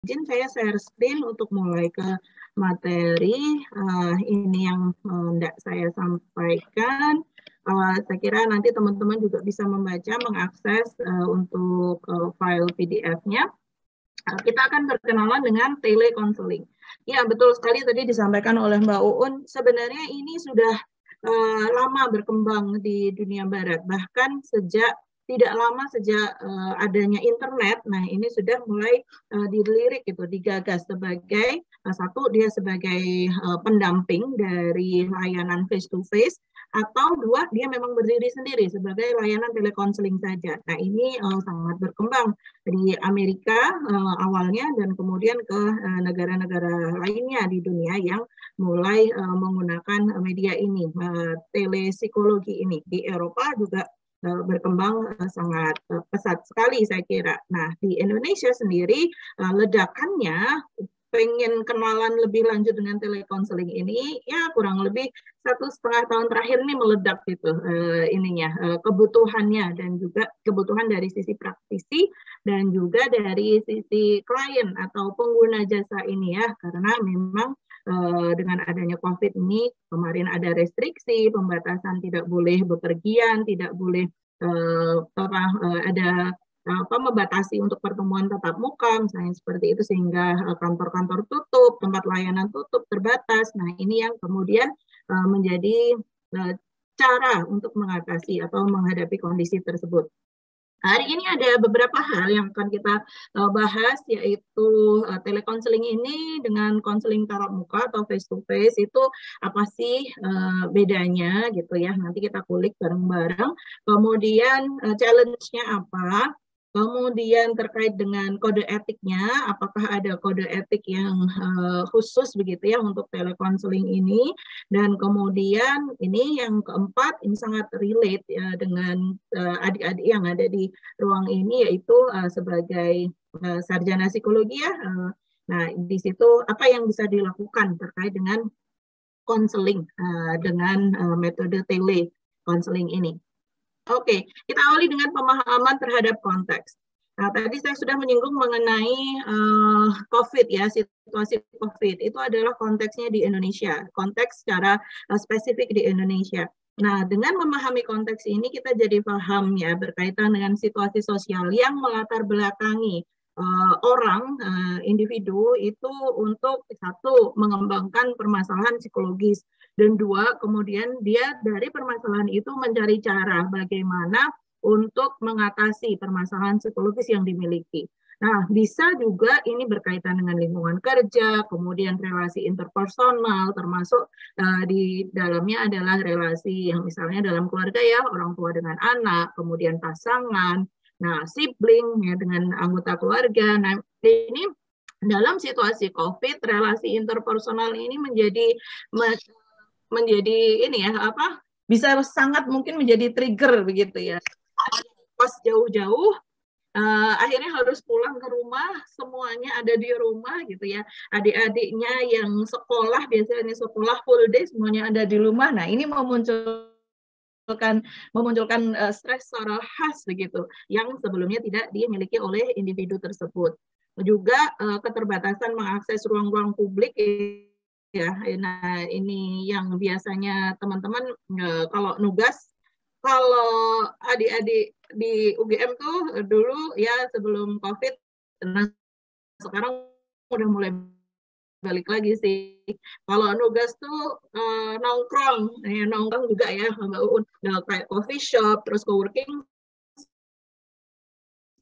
izin saya share screen untuk mulai ke materi. Ini yang hendak saya sampaikan. Saya kira nanti teman-teman juga bisa membaca, mengakses untuk file PDF-nya. Kita akan berkenalan dengan telekonseling. Ya, betul sekali tadi disampaikan oleh Mbak Uun. Sebenarnya ini sudah lama berkembang di dunia barat, bahkan tidak lama sejak adanya internet. Nah, ini sudah mulai dilirik gitu, digagas sebagai satu, dia sebagai pendamping dari layanan face to face, atau dua, dia memang berdiri sendiri sebagai layanan telekonseling saja. Nah, ini sangat berkembang di Amerika awalnya, dan kemudian ke negara-negara lainnya di dunia yang mulai menggunakan media ini, telepsikologi ini. Di Eropa juga berkembang sangat pesat sekali, saya kira. Nah, di Indonesia sendiri ledakannya, pengen kenalan lebih lanjut dengan telekonseling ini, ya kurang lebih 1,5 tahun terakhir ini meledak gitu kebutuhannya, dan juga kebutuhan dari sisi praktisi dan juga dari sisi klien atau pengguna jasa ini ya, karena memang dengan adanya COVID ini kemarin ada restriksi, pembatasan tidak boleh bepergian, tidak boleh ada membatasi untuk pertemuan tatap muka, misalnya seperti itu, sehingga kantor-kantor tutup, tempat layanan tutup, terbatas. Nah, ini yang kemudian menjadi cara untuk mengatasi atau menghadapi kondisi tersebut. Hari ini ada beberapa hal yang akan kita bahas, yaitu telekonseling ini dengan konseling tatap muka atau face to face itu apa sih bedanya gitu ya. Nanti kita kulik bareng-bareng. Kemudian challenge-nya apa? Kemudian terkait dengan kode etiknya, apakah ada kode etik yang khusus begitu ya untuk telekonseling ini. Dan kemudian ini yang keempat, ini sangat relate ya dengan adik-adik yang ada di ruang ini, yaitu sebagai sarjana psikologi ya. Nah, di situ apa yang bisa dilakukan terkait dengan konseling dengan metode telekonseling ini. Oke, kita awali dengan pemahaman terhadap konteks. Nah, tadi saya sudah menyinggung mengenai COVID ya, situasi COVID. Itu adalah konteksnya di Indonesia, konteks secara spesifik di Indonesia. Nah, dengan memahami konteks ini kita jadi paham ya berkaitan dengan situasi sosial yang melatar belakangi orang, individu itu untuk satu, mengembangkan permasalahan psikologis, dan dua, kemudian dia dari permasalahan itu mencari cara bagaimana untuk mengatasi permasalahan psikologis yang dimiliki. Nah, bisa juga ini berkaitan dengan lingkungan kerja, kemudian relasi interpersonal, termasuk di dalamnya adalah relasi yang misalnya dalam keluarga ya, orang tua dengan anak, kemudian pasangan, nah sibling ya dengan anggota keluarga. Nah, ini dalam situasi COVID, relasi interpersonal ini menjadi ini ya bisa sangat mungkin menjadi trigger begitu ya. Pas jauh-jauh akhirnya harus pulang ke rumah, semuanya ada di rumah gitu ya. Adik-adiknya yang sekolah, biasanya sekolah full day, semuanya ada di rumah. Nah, ini memunculkan stres secara khas begitu, yang sebelumnya tidak dimiliki oleh individu tersebut. Juga keterbatasan mengakses ruang-ruang publik ya. Nah, ini yang biasanya teman-teman kalau nugas, kalau adik-adik di UGM tuh dulu ya sebelum COVID, nah sekarang udah mulai balik lagi sih. Kalau nugas tuh nongkrong juga ya Mbak Uun, kayak coffee shop, terus co-working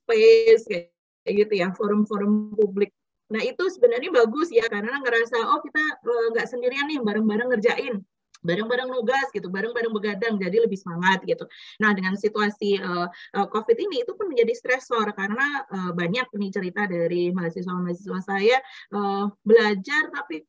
space kayak gitu ya, forum-forum publik. Nah, itu sebenarnya bagus ya, karena ngerasa oh kita nggak sendirian nih, bareng-bareng ngerjain, bareng-bareng nugas gitu, bareng-bareng begadang, jadi lebih semangat gitu. Nah, dengan situasi COVID ini itu pun menjadi stresor, karena banyak nih cerita dari mahasiswa-mahasiswa saya belajar tapi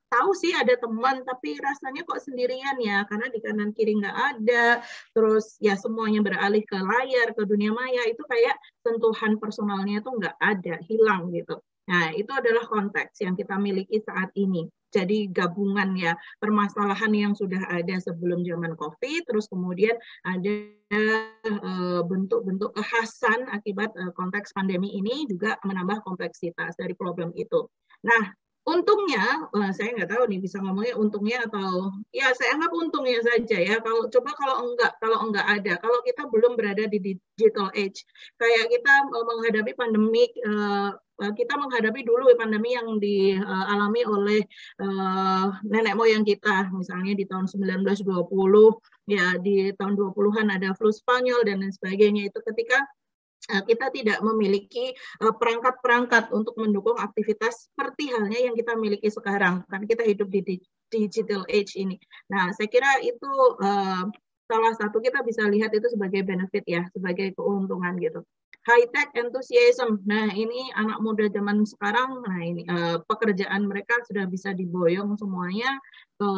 tahu sih ada teman, tapi rasanya kok sendirian ya, karena di kanan kiri nggak ada, terus ya semuanya beralih ke layar, ke dunia maya, itu kayak sentuhan personalnya itu nggak ada, hilang gitu. Nah, itu adalah konteks yang kita miliki saat ini. jadi gabungan ya permasalahan yang sudah ada sebelum zaman COVID, terus kemudian ada bentuk-bentuk kekhasan akibat konteks pandemi ini juga menambah kompleksitas dari problem itu. Nah, untungnya, saya nggak tahu nih bisa ngomongnya untungnya atau ya saya anggap untungnya saja ya. Kalau enggak ada, kalau kita belum berada di digital age, kayak kita menghadapi pandemik, kita menghadapi dulu pandemi yang dialami oleh nenek moyang kita, misalnya di tahun 1920, ya di tahun 20-an ada flu Spanyol dan lain sebagainya. Itu ketika kita tidak memiliki perangkat-perangkat untuk mendukung aktivitas seperti halnya yang kita miliki sekarang, kan kita hidup di digital age ini. Nah, saya kira itu salah satu kita bisa lihat itu sebagai benefit ya, sebagai keuntungan gitu. High tech enthusiasm. Nah, ini anak muda zaman sekarang, nah ini pekerjaan mereka sudah bisa diboyong semuanya ke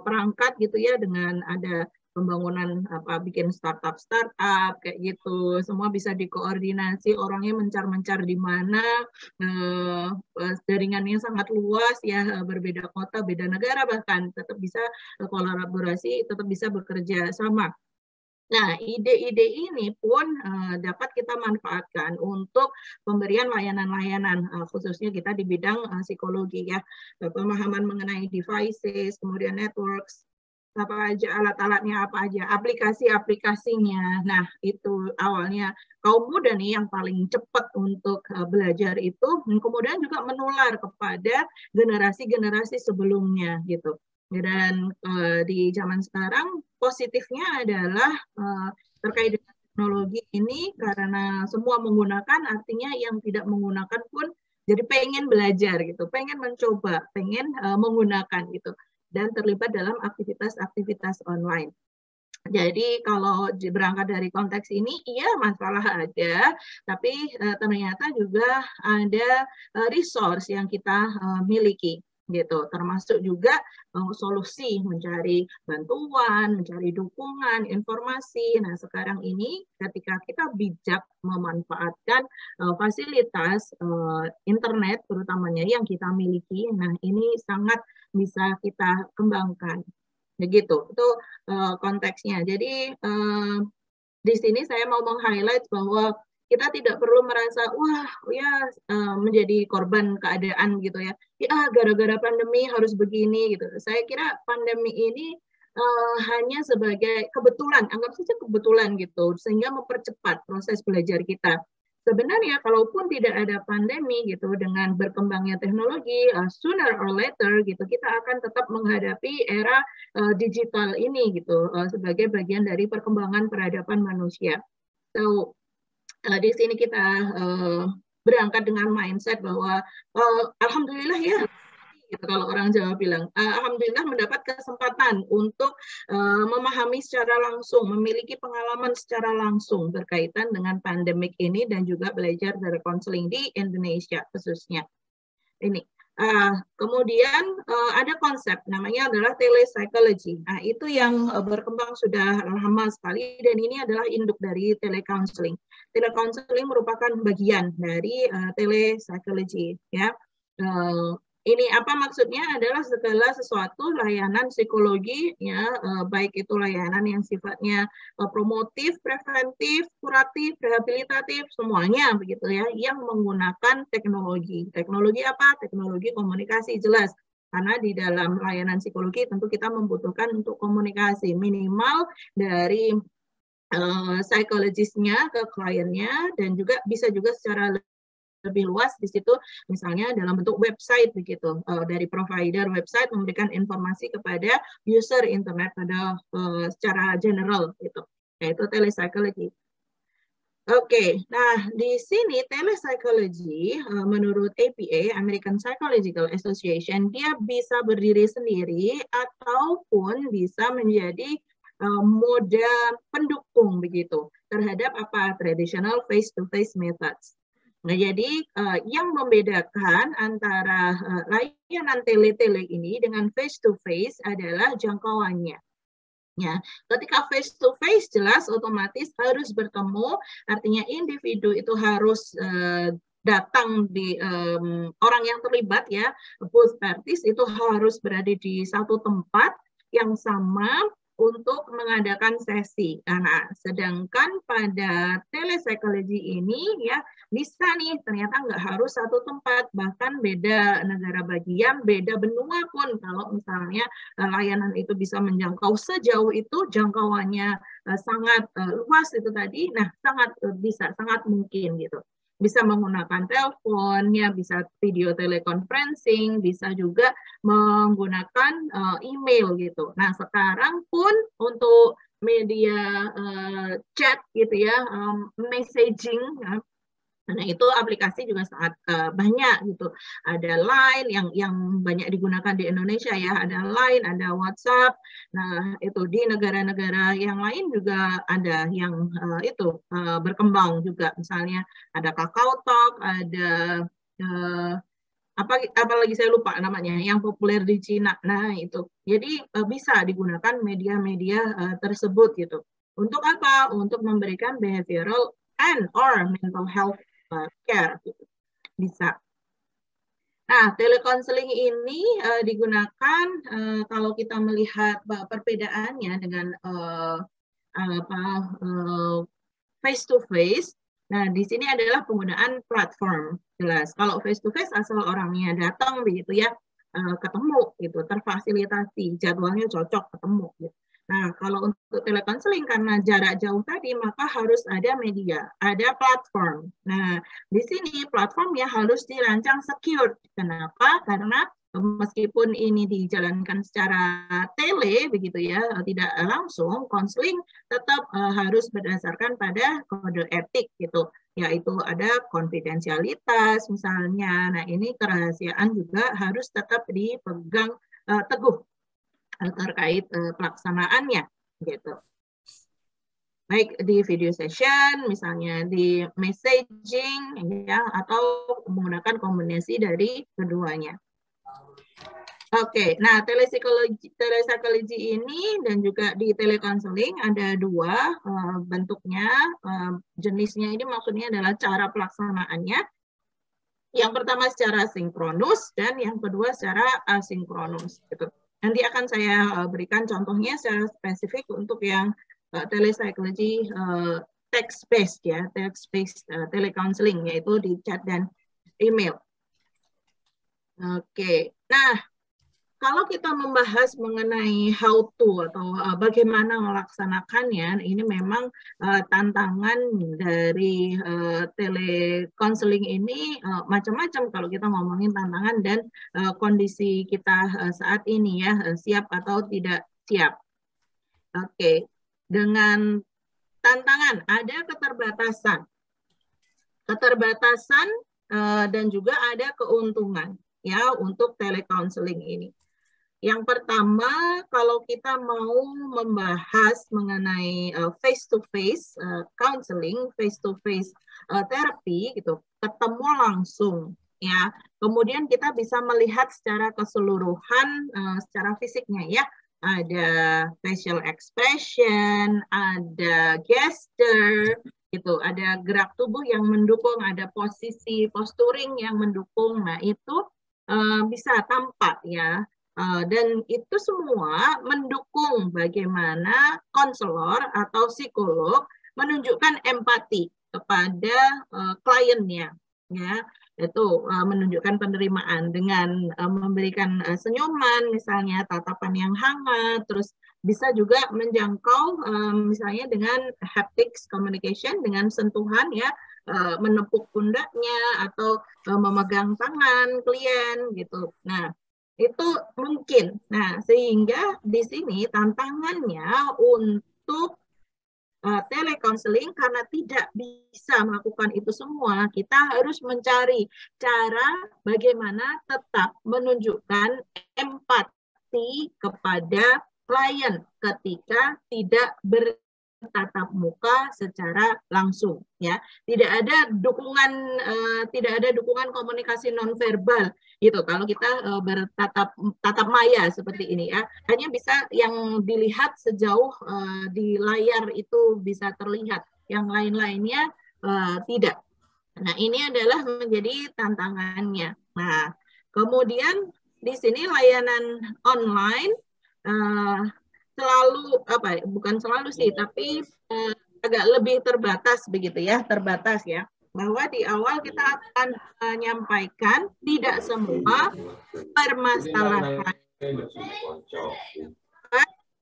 perangkat gitu ya, dengan ada pembangunan bikin startup kayak gitu, semua bisa dikoordinasi, orangnya mencar-mencar di mana, jaringannya sangat luas ya, berbeda kota, beda negara, bahkan tetap bisa kolaborasi, tetap bisa bekerja sama. Nah, ide-ide ini pun dapat kita manfaatkan untuk pemberian layanan-layanan, khususnya kita di bidang psikologi ya, pemahaman mengenai devices, kemudian networks, apa aja alat-alatnya, apa aja aplikasi-aplikasinya. Nah, itu awalnya kaum muda nih yang paling cepat untuk belajar itu, kemudian juga menular kepada generasi-generasi sebelumnya gitu. Dan di zaman sekarang positifnya adalah terkait dengan teknologi ini, karena semua menggunakan, artinya yang tidak menggunakan pun jadi pengen belajar gitu, pengen mencoba, pengen menggunakan gitu, dan terlibat dalam aktivitas-aktivitas online. Jadi kalau berangkat dari konteks ini, iya masalah ada, tapi ternyata juga ada resource yang kita miliki gitu, termasuk juga solusi, mencari bantuan, mencari dukungan, informasi. Nah, sekarang ini ketika kita bijak memanfaatkan fasilitas internet terutamanya yang kita miliki, nah ini sangat bisa kita kembangkan. Begitu, itu konteksnya. Jadi di sini saya mau meng-highlight bahwa kita tidak perlu merasa wah ya menjadi korban keadaan gitu ya. Ya gara-gara pandemi harus begini gitu. Saya kira pandemi ini hanya sebagai kebetulan, anggap saja kebetulan gitu, sehingga mempercepat proses belajar kita. Sebenarnya kalaupun tidak ada pandemi gitu, dengan berkembangnya teknologi, sooner or later gitu, kita akan tetap menghadapi era digital ini gitu, sebagai bagian dari perkembangan peradaban manusia. So, di sini kita berangkat dengan mindset bahwa alhamdulillah ya, gitu, kalau orang Jawa bilang, alhamdulillah mendapat kesempatan untuk memahami secara langsung, memiliki pengalaman secara langsung berkaitan dengan pandemik ini, dan juga belajar dari konseling di Indonesia khususnya. Ini. Kemudian ada konsep namanya adalah telepsychology. Nah, itu yang berkembang sudah lama sekali, dan ini adalah induk dari telecounseling. Telecounseling merupakan bagian dari telepsychology ya. Ini apa maksudnya adalah segala sesuatu layanan psikologi ya, baik itu layanan yang sifatnya promotif, preventif, kuratif, rehabilitatif, semuanya begitu ya, yang menggunakan teknologi. Teknologi apa? Teknologi komunikasi, jelas. Karena di dalam layanan psikologi tentu kita membutuhkan untuk komunikasi minimal dari psikologisnya ke kliennya, dan juga bisa juga secara lebih luas di situ, misalnya dalam bentuk website begitu, dari provider website memberikan informasi kepada user internet pada secara general gitu, yaitu telepsychology. Oke, nah di sini telepsychology menurut APA, American Psychological Association, dia bisa berdiri sendiri ataupun bisa menjadi moda pendukung begitu terhadap apa traditional face-to-face methods. Nah, jadi yang membedakan antara layanan tele-tele ini dengan face-to-face adalah jangkauannya. Ya, ketika face-to-face jelas otomatis harus bertemu, artinya individu itu harus datang di orang yang terlibat ya, both parties itu harus berada di satu tempat yang sama untuk mengadakan sesi. Nah, sedangkan pada telepsikologi ini ya bisa nih ternyata nggak harus satu tempat, bahkan beda negara bagian, beda benua pun kalau misalnya layanan itu bisa menjangkau sejauh itu, jangkauannya sangat luas itu tadi, nah sangat bisa, sangat mungkin gitu. Bisa menggunakan telepon, ya bisa video teleconferencing, bisa juga menggunakan email gitu. Nah sekarang pun untuk media chat gitu ya, messaging, ya, nah itu aplikasi juga sangat banyak gitu. Ada Line yang banyak digunakan di Indonesia ya, ada Line, ada WhatsApp. Nah itu di negara-negara yang lain juga ada yang itu berkembang juga. Misalnya ada KakaoTalk, ada apalagi saya lupa namanya, yang populer di Cina. Nah itu, jadi bisa digunakan media-media tersebut gitu. Untuk apa? Untuk memberikan behavioral and or mental health care gitu. Bisa. Nah, telekonseling ini digunakan kalau kita melihat perbedaannya dengan face to face. Nah, di sini adalah penggunaan platform, jelas. Kalau face to face asal orangnya datang begitu ya, ketemu gitu, terfasilitasi, jadwalnya cocok ketemu gitu. Nah, kalau untuk telekonseling karena jarak jauh tadi, maka harus ada media, ada platform. Nah, di sini platformnya harus dirancang secure. Kenapa? Karena meskipun ini dijalankan secara tele begitu ya, tidak langsung, konseling tetap harus berdasarkan pada kode etik gitu, yaitu ada konfidensialitas misalnya. Nah, ini kerahasiaan juga harus tetap dipegang teguh terkait pelaksanaannya gitu. Baik di video session, misalnya di messaging, ya, atau menggunakan kombinasi dari keduanya. Oke, nah telepsikologi ini dan juga di telekonseling ada dua bentuknya, jenisnya ini maksudnya adalah cara pelaksanaannya. Yang pertama secara sinkronus dan yang kedua secara asinkronus. Gitu. Nanti akan saya berikan contohnya secara spesifik untuk yang telepsikologi text-based ya, text-based telecounseling, yaitu di chat dan email. Oke, nah kalau kita membahas mengenai how to atau bagaimana melaksanakannya, ini memang tantangan dari telekonseling ini macam-macam kalau kita ngomongin tantangan dan kondisi kita saat ini ya, siap atau tidak siap. Oke, dengan tantangan ada keterbatasan. Keterbatasan dan juga ada keuntungan ya untuk telekonseling ini. Yang pertama, kalau kita mau membahas mengenai face-to-face counseling, face-to-face therapy, gitu, ketemu langsung, ya. Kemudian kita bisa melihat secara keseluruhan, secara fisiknya, ya. Ada facial expression, ada gesture, gitu, ada gerak tubuh yang mendukung, ada posisi posturing yang mendukung. Nah, itu bisa tampak, ya. Dan itu semua mendukung bagaimana konselor atau psikolog menunjukkan empati kepada kliennya, ya, itu menunjukkan penerimaan dengan memberikan senyuman, misalnya tatapan yang hangat, terus bisa juga menjangkau misalnya dengan haptics communication, dengan sentuhan ya, menepuk pundaknya atau memegang tangan klien gitu. Nah, itu mungkin. Nah, sehingga di sini tantangannya untuk telekonseling karena tidak bisa melakukan itu semua, kita harus mencari cara bagaimana tetap menunjukkan empati kepada klien ketika tidak bertatap muka secara langsung, ya. Tidak ada dukungan komunikasi nonverbal gitu kalau kita bertatap maya seperti ini ya. Hanya bisa yang dilihat sejauh di layar itu bisa terlihat, yang lain-lainnya tidak. Nah, ini adalah menjadi tantangannya. Nah, kemudian di sini layanan online selalu bukan selalu sih, tapi agak lebih terbatas begitu ya, terbatas ya. Bahwa di awal kita akan menyampaikan tidak semua permasalahan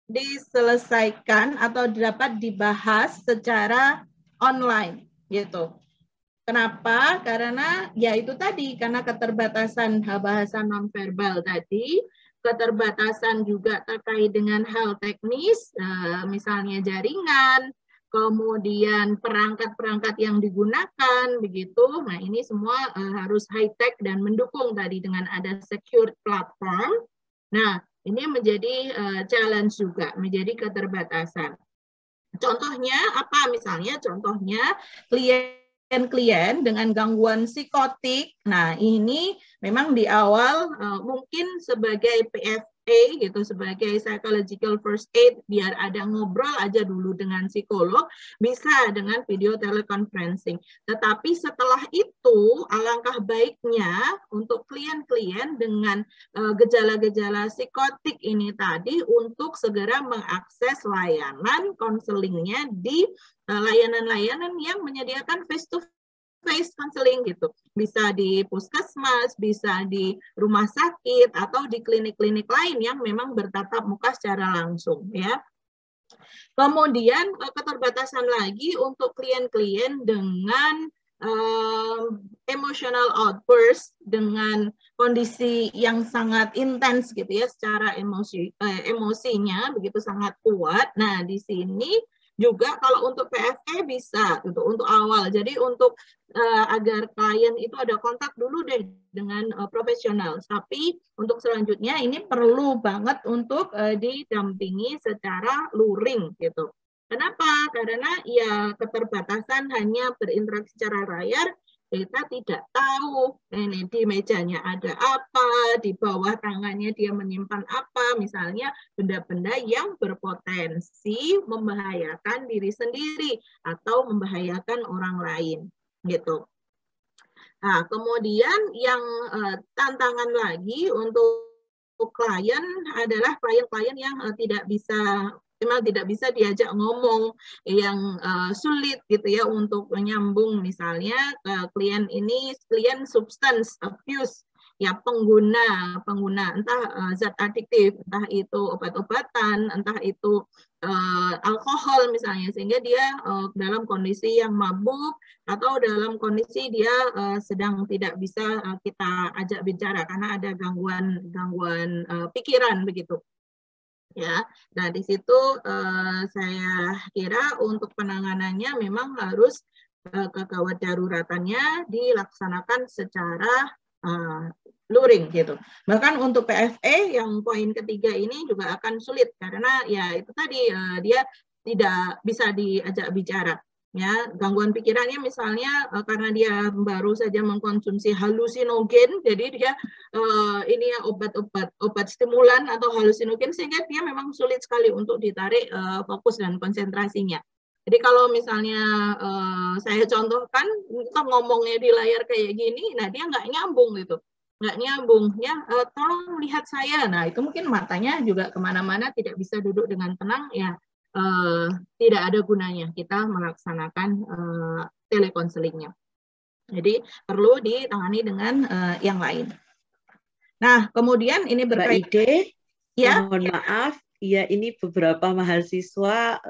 diselesaikan atau dapat dibahas secara online gitu. Kenapa? Karena ya itu tadi, karena keterbatasan bahasa nonverbal tadi, keterbatasan juga terkait dengan hal teknis, misalnya jaringan, kemudian perangkat-perangkat yang digunakan, begitu. Nah, ini semua harus high-tech dan mendukung tadi dengan ada secure platform. Nah, ini menjadi challenge juga, menjadi keterbatasan. Contohnya apa? Misalnya contohnya klien dengan gangguan psikotik. Nah, ini memang di awal mungkin sebagai PFA gitu, sebagai psychological first aid, biar ada ngobrol aja dulu dengan psikolog, bisa dengan video teleconferencing. Tetapi setelah itu, alangkah baiknya untuk klien-klien dengan gejala-gejala psikotik ini tadi untuk segera mengakses layanan konselingnya di layanan-layanan yang menyediakan face-to-face counseling gitu. Bisa di puskesmas, bisa di rumah sakit, atau di klinik-klinik lain yang memang bertatap muka secara langsung ya. Kemudian keterbatasan lagi untuk klien-klien dengan emotional outburst, dengan kondisi yang sangat intens gitu ya, secara emosinya begitu sangat kuat. Nah, di sini juga kalau untuk PFE bisa gitu, untuk awal. Jadi untuk agar klien itu ada kontak dulu deh dengan profesional. Tapi untuk selanjutnya ini perlu banget untuk didampingi secara luring gitu. Kenapa? Karena ya keterbatasan hanya berinteraksi secara layar, kita tidak tahu ini di mejanya ada apa, di bawah tangannya dia menyimpan apa, misalnya benda-benda yang berpotensi membahayakan diri sendiri atau membahayakan orang lain gitu. Nah, kemudian yang tantangan lagi untuk klien adalah klien-klien yang memang tidak bisa diajak ngomong, yang sulit gitu ya untuk menyambung. Misalnya klien substance abuse, ya pengguna entah zat adiktif, entah itu obat-obatan, entah itu alkohol misalnya, sehingga dia dalam kondisi yang mabuk atau dalam kondisi dia sedang tidak bisa kita ajak bicara karena ada gangguan pikiran begitu. Ya, nah di situ saya kira untuk penanganannya memang harus kegawat daruratannya dilaksanakan secara luring gitu. Bahkan untuk PFE yang poin ketiga ini juga akan sulit karena ya itu tadi dia tidak bisa diajak bicara. Ya, gangguan pikirannya misalnya karena dia baru saja mengkonsumsi halusinogen, jadi dia ini ya obat stimulan atau halusinogen, sehingga dia memang sulit sekali untuk ditarik fokus dan konsentrasinya. Jadi kalau misalnya saya contohkan, kita ngomongnya di layar kayak gini, nah dia nggak nyambung gitu, nggak nyambung ya. Tolong lihat saya, nah itu mungkin matanya juga kemana-mana, tidak bisa duduk dengan tenang ya. Tidak ada gunanya kita melaksanakan telekonselingnya. Jadi perlu ditangani dengan yang lain. Nah, kemudian ini berkaitan. Mbak Ide, ya, mohon maaf, ya ini beberapa mahasiswa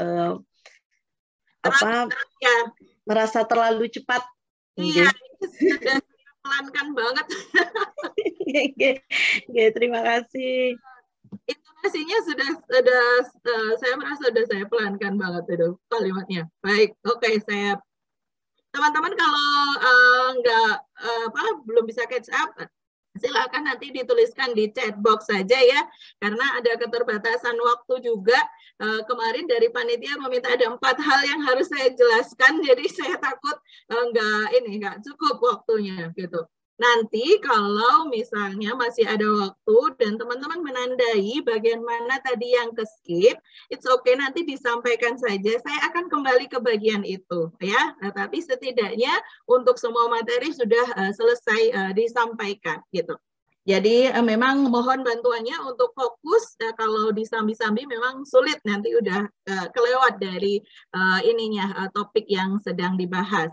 merasa terlalu cepat. Iya, sudah pelankan banget. Terima kasih. Intonasinya sudah saya merasa sudah saya pelankan banget itu kalimatnya. Baik, oke, saya teman-teman kalau belum bisa catch up, silakan nanti dituliskan di chat box saja ya, karena ada keterbatasan waktu juga. Kemarin dari panitia meminta ada 4 hal yang harus saya jelaskan, jadi saya takut nggak cukup waktunya gitu. Nanti kalau misalnya masih ada waktu dan teman-teman menandai bagian mana tadi yang ke skip, it's okay, nanti disampaikan saja. Saya akan kembali ke bagian itu, ya. Nah, tapi setidaknya untuk semua materi sudah selesai disampaikan, gitu. Jadi memang mohon bantuannya untuk fokus. Kalau disambi-sambi memang sulit, nanti udah kelewat dari topik yang sedang dibahas.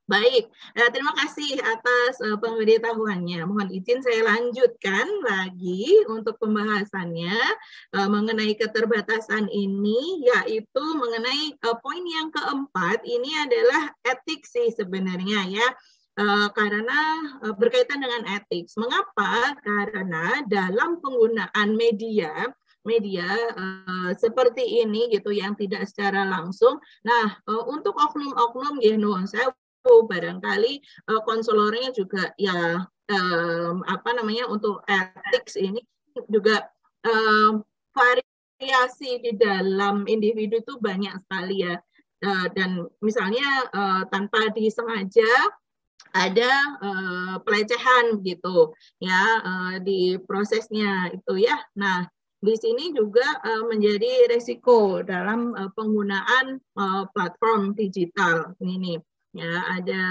Baik, terima kasih atas pemberitahuannya. Mohon izin saya lanjutkan lagi untuk pembahasannya mengenai keterbatasan ini, yaitu mengenai poin yang keempat, ini adalah etik sih sebenarnya ya. Karena berkaitan dengan etik. Mengapa? Karena dalam penggunaan media seperti ini gitu yang tidak secara langsung. Nah, untuk oknum-oknum ya nuwun sewu, barangkali konselornya juga ya untuk etik ini juga variasi di dalam individu itu banyak sekali ya, dan misalnya tanpa disengaja ada pelecehan gitu ya di prosesnya itu ya. Nah, di sini juga menjadi resiko dalam penggunaan platform digital ini. Ya, ada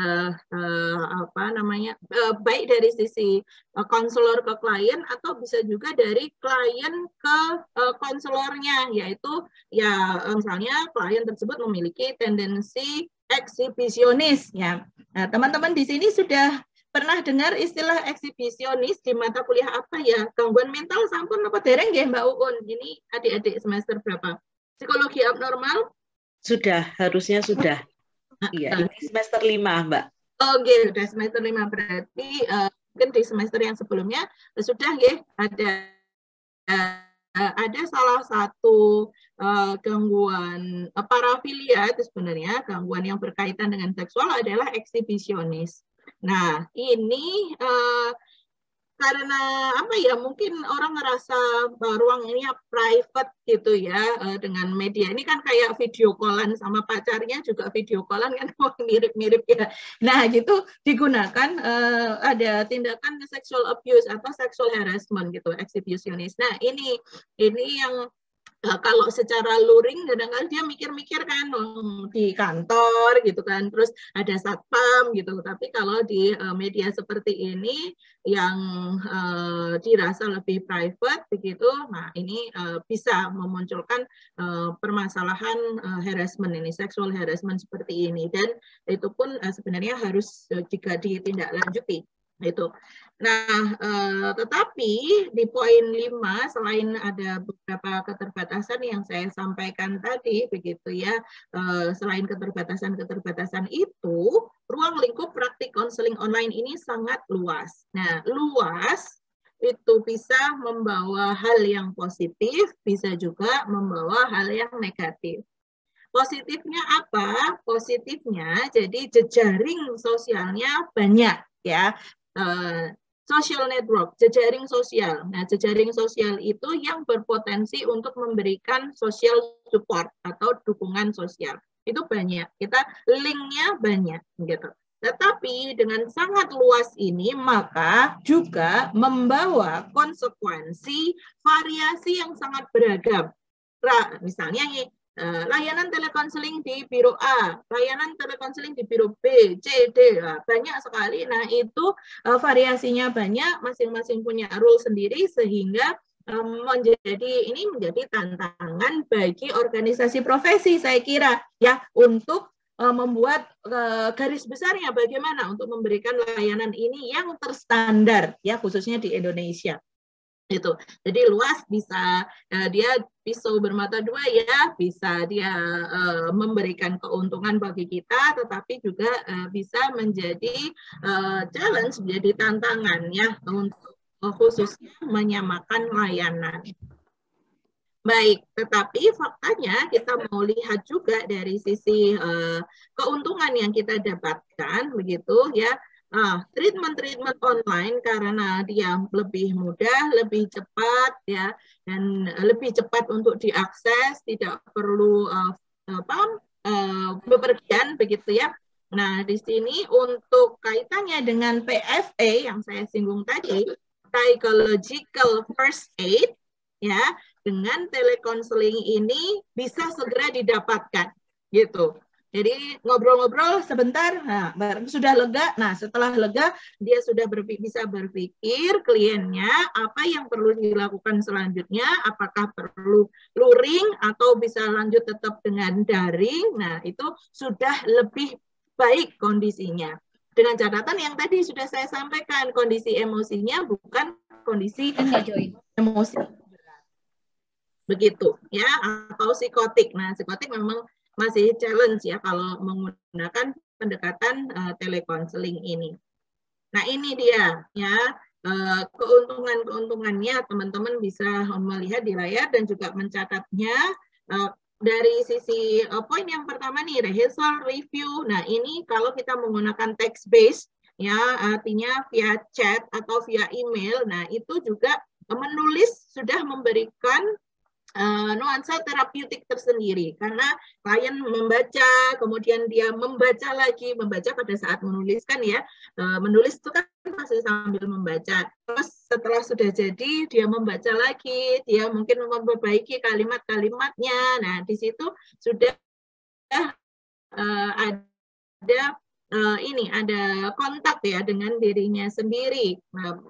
baik dari sisi konselor ke klien atau bisa juga dari klien ke konselornya, yaitu ya misalnya klien tersebut memiliki tendensi eksibisionis ya. Nah, teman-teman di sini sudah pernah dengar istilah eksibisionis di mata kuliah apa ya? Gangguan mental sampun apa dereng ya Mbak Uun? Ini adik-adik semester berapa? Psikologi abnormal? Sudah, harusnya sudah. Iya, ini semester 5, Mbak. Oke, sudah semester 5. Berarti mungkin di semester yang sebelumnya sudah ya ada salah satu gangguan parafilia itu sebenarnya gangguan yang berkaitan dengan seksual adalah eksibisionis. Nah, ini karena apa ya, mungkin orang ngerasa ruang ini private gitu ya, dengan media ini kan kayak video callan sama pacarnya juga video callan kan mirip-mirip ya. Nah gitu digunakan ada tindakan sexual abuse atau sexual harassment gitu, exhibitionist. Nah ini yang kalau secara luring kadang-kadang dia mikir-mikir kan di kantor gitu kan, terus ada satpam gitu. Tapi kalau di media seperti ini yang dirasa lebih private begitu, nah ini bisa memunculkan permasalahan harassment ini, sexual harassment seperti ini, dan itu pun sebenarnya harus juga ditindaklanjuti itu. Nah, tetapi di poin 5 selain ada beberapa keterbatasan yang saya sampaikan tadi begitu ya, selain keterbatasan itu, ruang lingkup praktik konseling online ini sangat luas. Nah, luas itu bisa membawa hal yang positif, bisa juga membawa hal yang negatif. Positifnya apa? Positifnya jadi jejaring sosialnya banyak ya. Social network, jejaring sosial. Nah, jejaring sosial itu yang berpotensi untuk memberikan social support atau dukungan sosial. Itu banyak. Kita linknya banyak gitu. Tetapi dengan sangat luas ini maka juga membawa konsekuensi variasi yang sangat beragam. Misalnya layanan telekonseling di biro A, layanan telekonseling di biro B, C, D, banyak sekali. Nah itu variasinya banyak, masing-masing punya rule sendiri sehingga menjadi tantangan bagi organisasi profesi saya kira ya untuk membuat garis besarnya bagaimana untuk memberikan layanan ini yang terstandar ya khususnya di Indonesia. Itu. Jadi luas, bisa dia pisau bermata dua ya, bisa dia memberikan keuntungan bagi kita, tetapi juga bisa menjadi challenge, menjadi tantangan ya untuk khususnya menyamakan layanan. Baik, tetapi faktanya kita mau lihat juga dari sisi keuntungan yang kita dapatkan begitu ya. Treatment online karena dia lebih mudah, lebih cepat ya, dan lebih cepat untuk diakses, tidak perlu bepergian begitu ya. Nah, di sini untuk kaitannya dengan PFA yang saya singgung tadi, psychological first aid, ya, dengan telekonseling ini bisa segera didapatkan, gitu. Jadi ngobrol-ngobrol sebentar, nah, sudah lega. Nah, setelah lega, dia sudah bisa berpikir kliennya apa yang perlu dilakukan selanjutnya, apakah perlu luring atau bisa lanjut tetap dengan daring. Nah, itu sudah lebih baik kondisinya. Dengan catatan yang tadi sudah saya sampaikan, kondisi emosinya bukan kondisi emosi begitu ya, atau psikotik. Nah, psikotik memang masih challenge ya kalau menggunakan pendekatan telekonseling ini. Nah, ini dia ya, keuntungan-keuntungannya teman-teman bisa melihat di layar dan juga mencatatnya. Dari sisi poin yang pertama nih, rehearsal review. Nah, ini kalau kita menggunakan text based ya, artinya via chat atau via email. Nah, itu juga menulis sudah memberikan nuansa terapeutik tersendiri karena klien membaca, kemudian dia membaca lagi, membaca pada saat menuliskan ya, menulis itu kan masih sambil membaca. Terus setelah sudah jadi dia membaca lagi, dia mungkin memperbaiki kalimat-kalimatnya. Nah, di situ sudah ada ini ada kontak ya dengan dirinya sendiri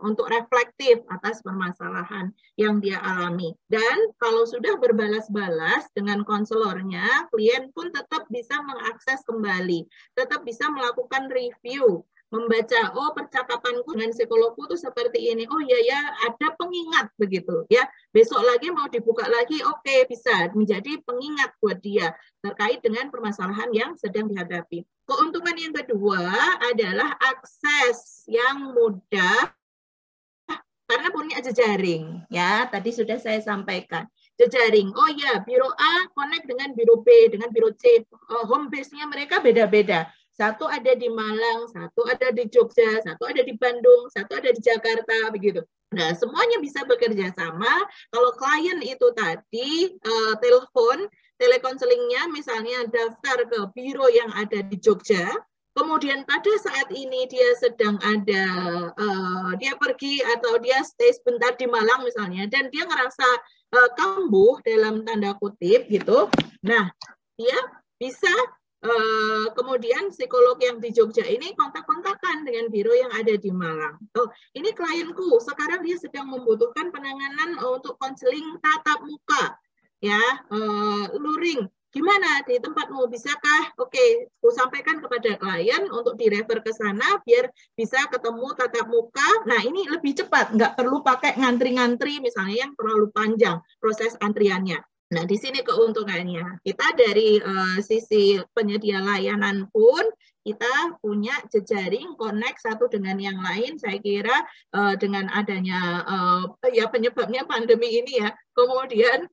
untuk reflektif atas permasalahan yang dia alami. Dan kalau sudah berbalas-balas dengan konselornya, klien pun tetap bisa mengakses kembali, tetap bisa melakukan review, membaca, oh percakapanku dengan psikologku itu seperti ini, oh iya ya ada pengingat begitu ya, besok lagi mau dibuka lagi, oke, bisa menjadi pengingat buat dia terkait dengan permasalahan yang sedang dihadapi. Keuntungan yang kedua adalah akses yang mudah karena punya jejaring ya, tadi sudah saya sampaikan jejaring. Oh ya, biro A connect dengan biro B, dengan biro C, home base-nya mereka beda-beda. Satu ada di Malang, satu ada di Jogja, satu ada di Bandung, satu ada di Jakarta, begitu. Nah, semuanya bisa bekerja sama. Kalau klien itu tadi telepon, telekonselingnya misalnya daftar ke biro yang ada di Jogja, kemudian pada saat ini dia sedang ada, dia pergi atau dia stay sebentar di Malang misalnya, dan dia ngerasa kambuh dalam tanda kutip gitu. Nah, dia bisa kemudian psikolog yang di Jogja ini kontak-kontakan dengan biro yang ada di Malang. Oh, ini klienku, sekarang dia sedang membutuhkan penanganan untuk konseling tatap muka, ya, luring. Gimana di tempatmu, bisakah? Oke, aku sampaikan kepada klien untuk direfer ke sana biar bisa ketemu tatap muka. Nah, ini lebih cepat, nggak perlu pakai ngantri-ngantri misalnya yang terlalu panjang proses antriannya. Nah, di sini keuntungannya. Kita dari sisi penyedia layanan pun kita punya jejaring connect satu dengan yang lain. Saya kira dengan adanya ya penyebabnya pandemi ini ya. Kemudian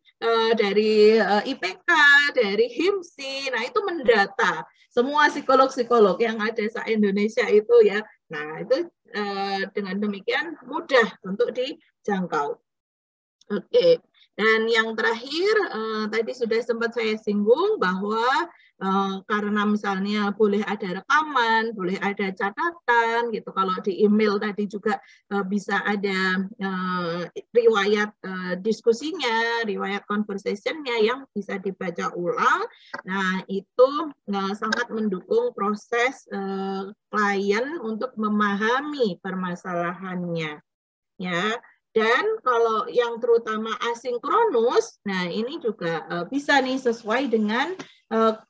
dari IPK, dari HIMSI, nah itu mendata semua psikolog-psikolog yang ada se-Indonesia itu ya. Nah, itu dengan demikian mudah untuk dijangkau. Oke. Dan yang terakhir, tadi sudah sempat saya singgung bahwa karena misalnya boleh ada rekaman, boleh ada catatan, gitu. Kalau di email tadi juga bisa ada riwayat diskusinya, riwayat conversation-nya yang bisa dibaca ulang. Nah, itu sangat mendukung proses klien untuk memahami permasalahannya. Ya. Dan kalau yang terutama asinkronus, nah ini juga bisa nih sesuai dengan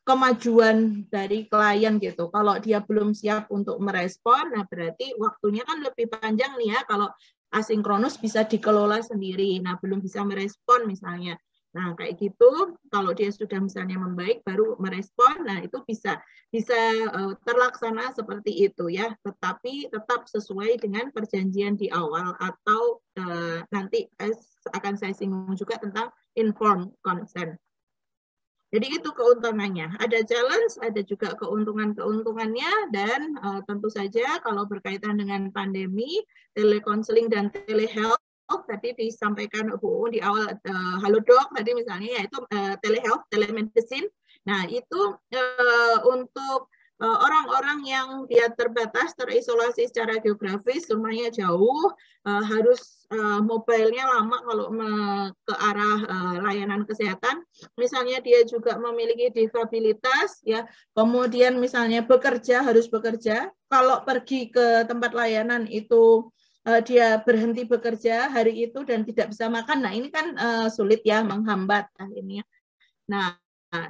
kemajuan dari klien gitu. Kalau dia belum siap untuk merespon, nah berarti waktunya kan lebih panjang nih ya. Kalau asinkronus bisa dikelola sendiri, nah belum bisa merespon misalnya. Nah kayak gitu, kalau dia sudah misalnya membaik, baru merespon, nah itu bisa terlaksana seperti itu ya, tetapi tetap sesuai dengan perjanjian di awal atau nanti akan saya singgung juga tentang informed consent. Jadi itu keuntungannya. Ada challenge, ada juga keuntungan-keuntungannya, dan tentu saja kalau berkaitan dengan pandemi, telekonseling dan telehealth tadi disampaikan Bu di awal Halodoc tadi misalnya, yaitu telehealth, telemedicine. Nah, itu untuk orang-orang yang dia terbatas, terisolasi secara geografis, rumahnya jauh, harus mobilenya lama kalau ke arah layanan kesehatan. Misalnya dia juga memiliki disabilitas, ya, kemudian misalnya harus bekerja. Kalau pergi ke tempat layanan itu dia berhenti bekerja hari itu dan tidak bisa makan. Nah ini kan sulit ya, menghambat akhirnya. Nah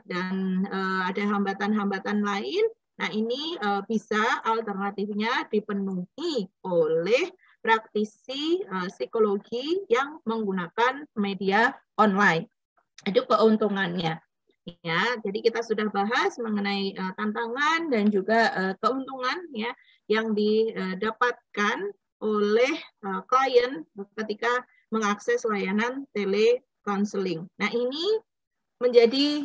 dan ada hambatan-hambatan lain. Nah, ini bisa alternatifnya dipenuhi oleh praktisi psikologi yang menggunakan media online. Itu keuntungannya. Ya, jadi kita sudah bahas mengenai tantangan dan juga keuntungan ya yang didapatkan oleh klien ketika mengakses layanan telekonseling. Nah, ini menjadi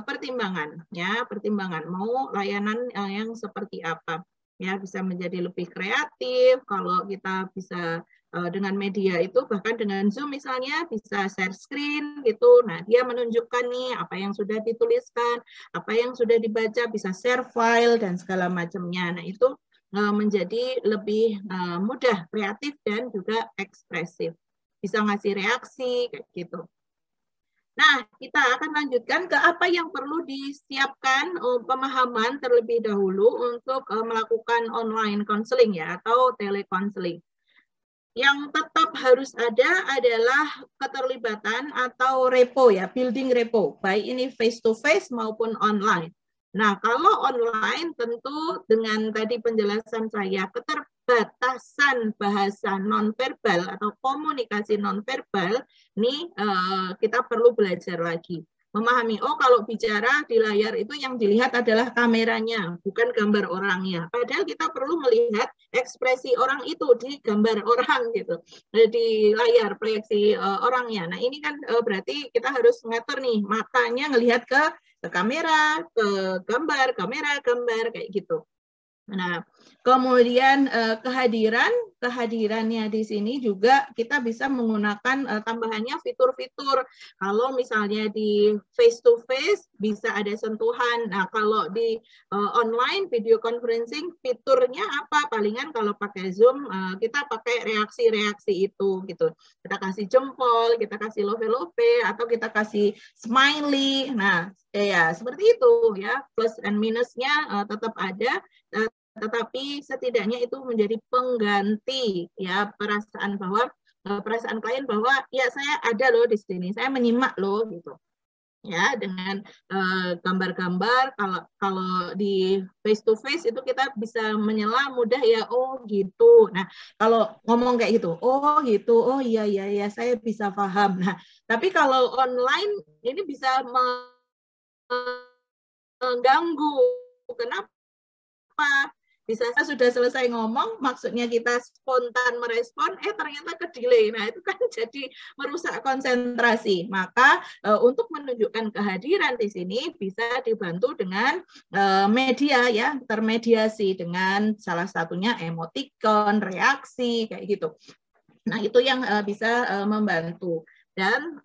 pertimbangan ya, pertimbangan mau layanan yang seperti apa. Ya, bisa menjadi lebih kreatif kalau kita bisa dengan media itu, bahkan dengan Zoom misalnya bisa share screen gitu. Nah, dia menunjukkan nih apa yang sudah dituliskan, apa yang sudah dibaca, bisa share file dan segala macamnya. Nah, itu menjadi lebih mudah, kreatif dan juga ekspresif. Bisa ngasih reaksi kayak gitu. Nah, kita akan lanjutkan ke apa yang perlu disiapkan pemahaman terlebih dahulu untuk melakukan online counseling ya atau telekonseling. Yang tetap harus ada adalah keterlibatan atau repo ya, building repo, baik ini face to face maupun online. Nah, kalau online tentu dengan tadi penjelasan saya keterbatasan bahasa nonverbal atau komunikasi nonverbal, ini kita perlu belajar lagi. Memahami, oh kalau bicara di layar itu yang dilihat adalah kameranya, bukan gambar orangnya. Padahal kita perlu melihat ekspresi orang itu di gambar orang gitu, di layar proyeksi orangnya. Nah ini kan berarti kita harus ngatur nih, matanya ngelihat ke kamera, ke gambar, kamera, gambar kayak gitu. Nah, kemudian kehadirannya di sini juga kita bisa menggunakan tambahannya fitur-fitur. Kalau misalnya di face to face bisa ada sentuhan. Nah, kalau di online video conferencing fiturnya apa? Palingan kalau pakai Zoom kita pakai reaksi-reaksi itu gitu. Kita kasih jempol, kita kasih love atau kita kasih smiley. Nah, ya seperti itu ya. Plus and minusnya tetap ada. Tetapi setidaknya itu menjadi pengganti ya perasaan klien bahwa ya saya ada loh di sini, saya menyimak loh gitu. Ya dengan gambar-gambar kalau di face to face itu kita bisa menyela mudah ya, oh gitu. Nah, kalau ngomong kayak gitu, oh gitu, oh iya ya saya bisa paham. Nah, tapi kalau online ini bisa mengganggu. Kenapa? Bisa sudah selesai ngomong, maksudnya kita spontan merespon, ternyata ke-delay. Nah, itu kan jadi merusak konsentrasi. Maka untuk menunjukkan kehadiran di sini bisa dibantu dengan media ya, termediasi dengan salah satunya emoticon, reaksi kayak gitu. Nah, itu yang bisa membantu. Dan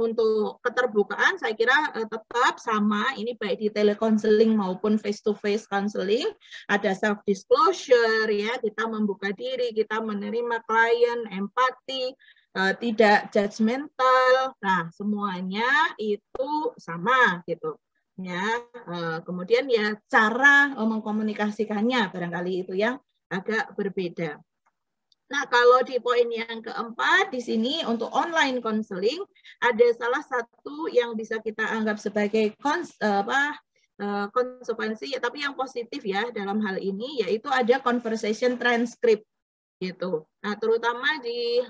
untuk keterbukaan saya kira tetap sama, ini baik di telekonseling maupun face-to-face counseling, ada self-disclosure, ya, kita membuka diri, kita menerima klien, empati, tidak judgmental, nah semuanya itu sama gitu. Ya, kemudian ya cara mengkomunikasikannya barangkali itu yang agak berbeda. Nah, kalau di poin yang keempat, di sini untuk online counseling, ada salah satu yang bisa kita anggap sebagai konsekuensi, tapi yang positif ya dalam hal ini, yaitu ada conversation transcript gitu. Nah, terutama di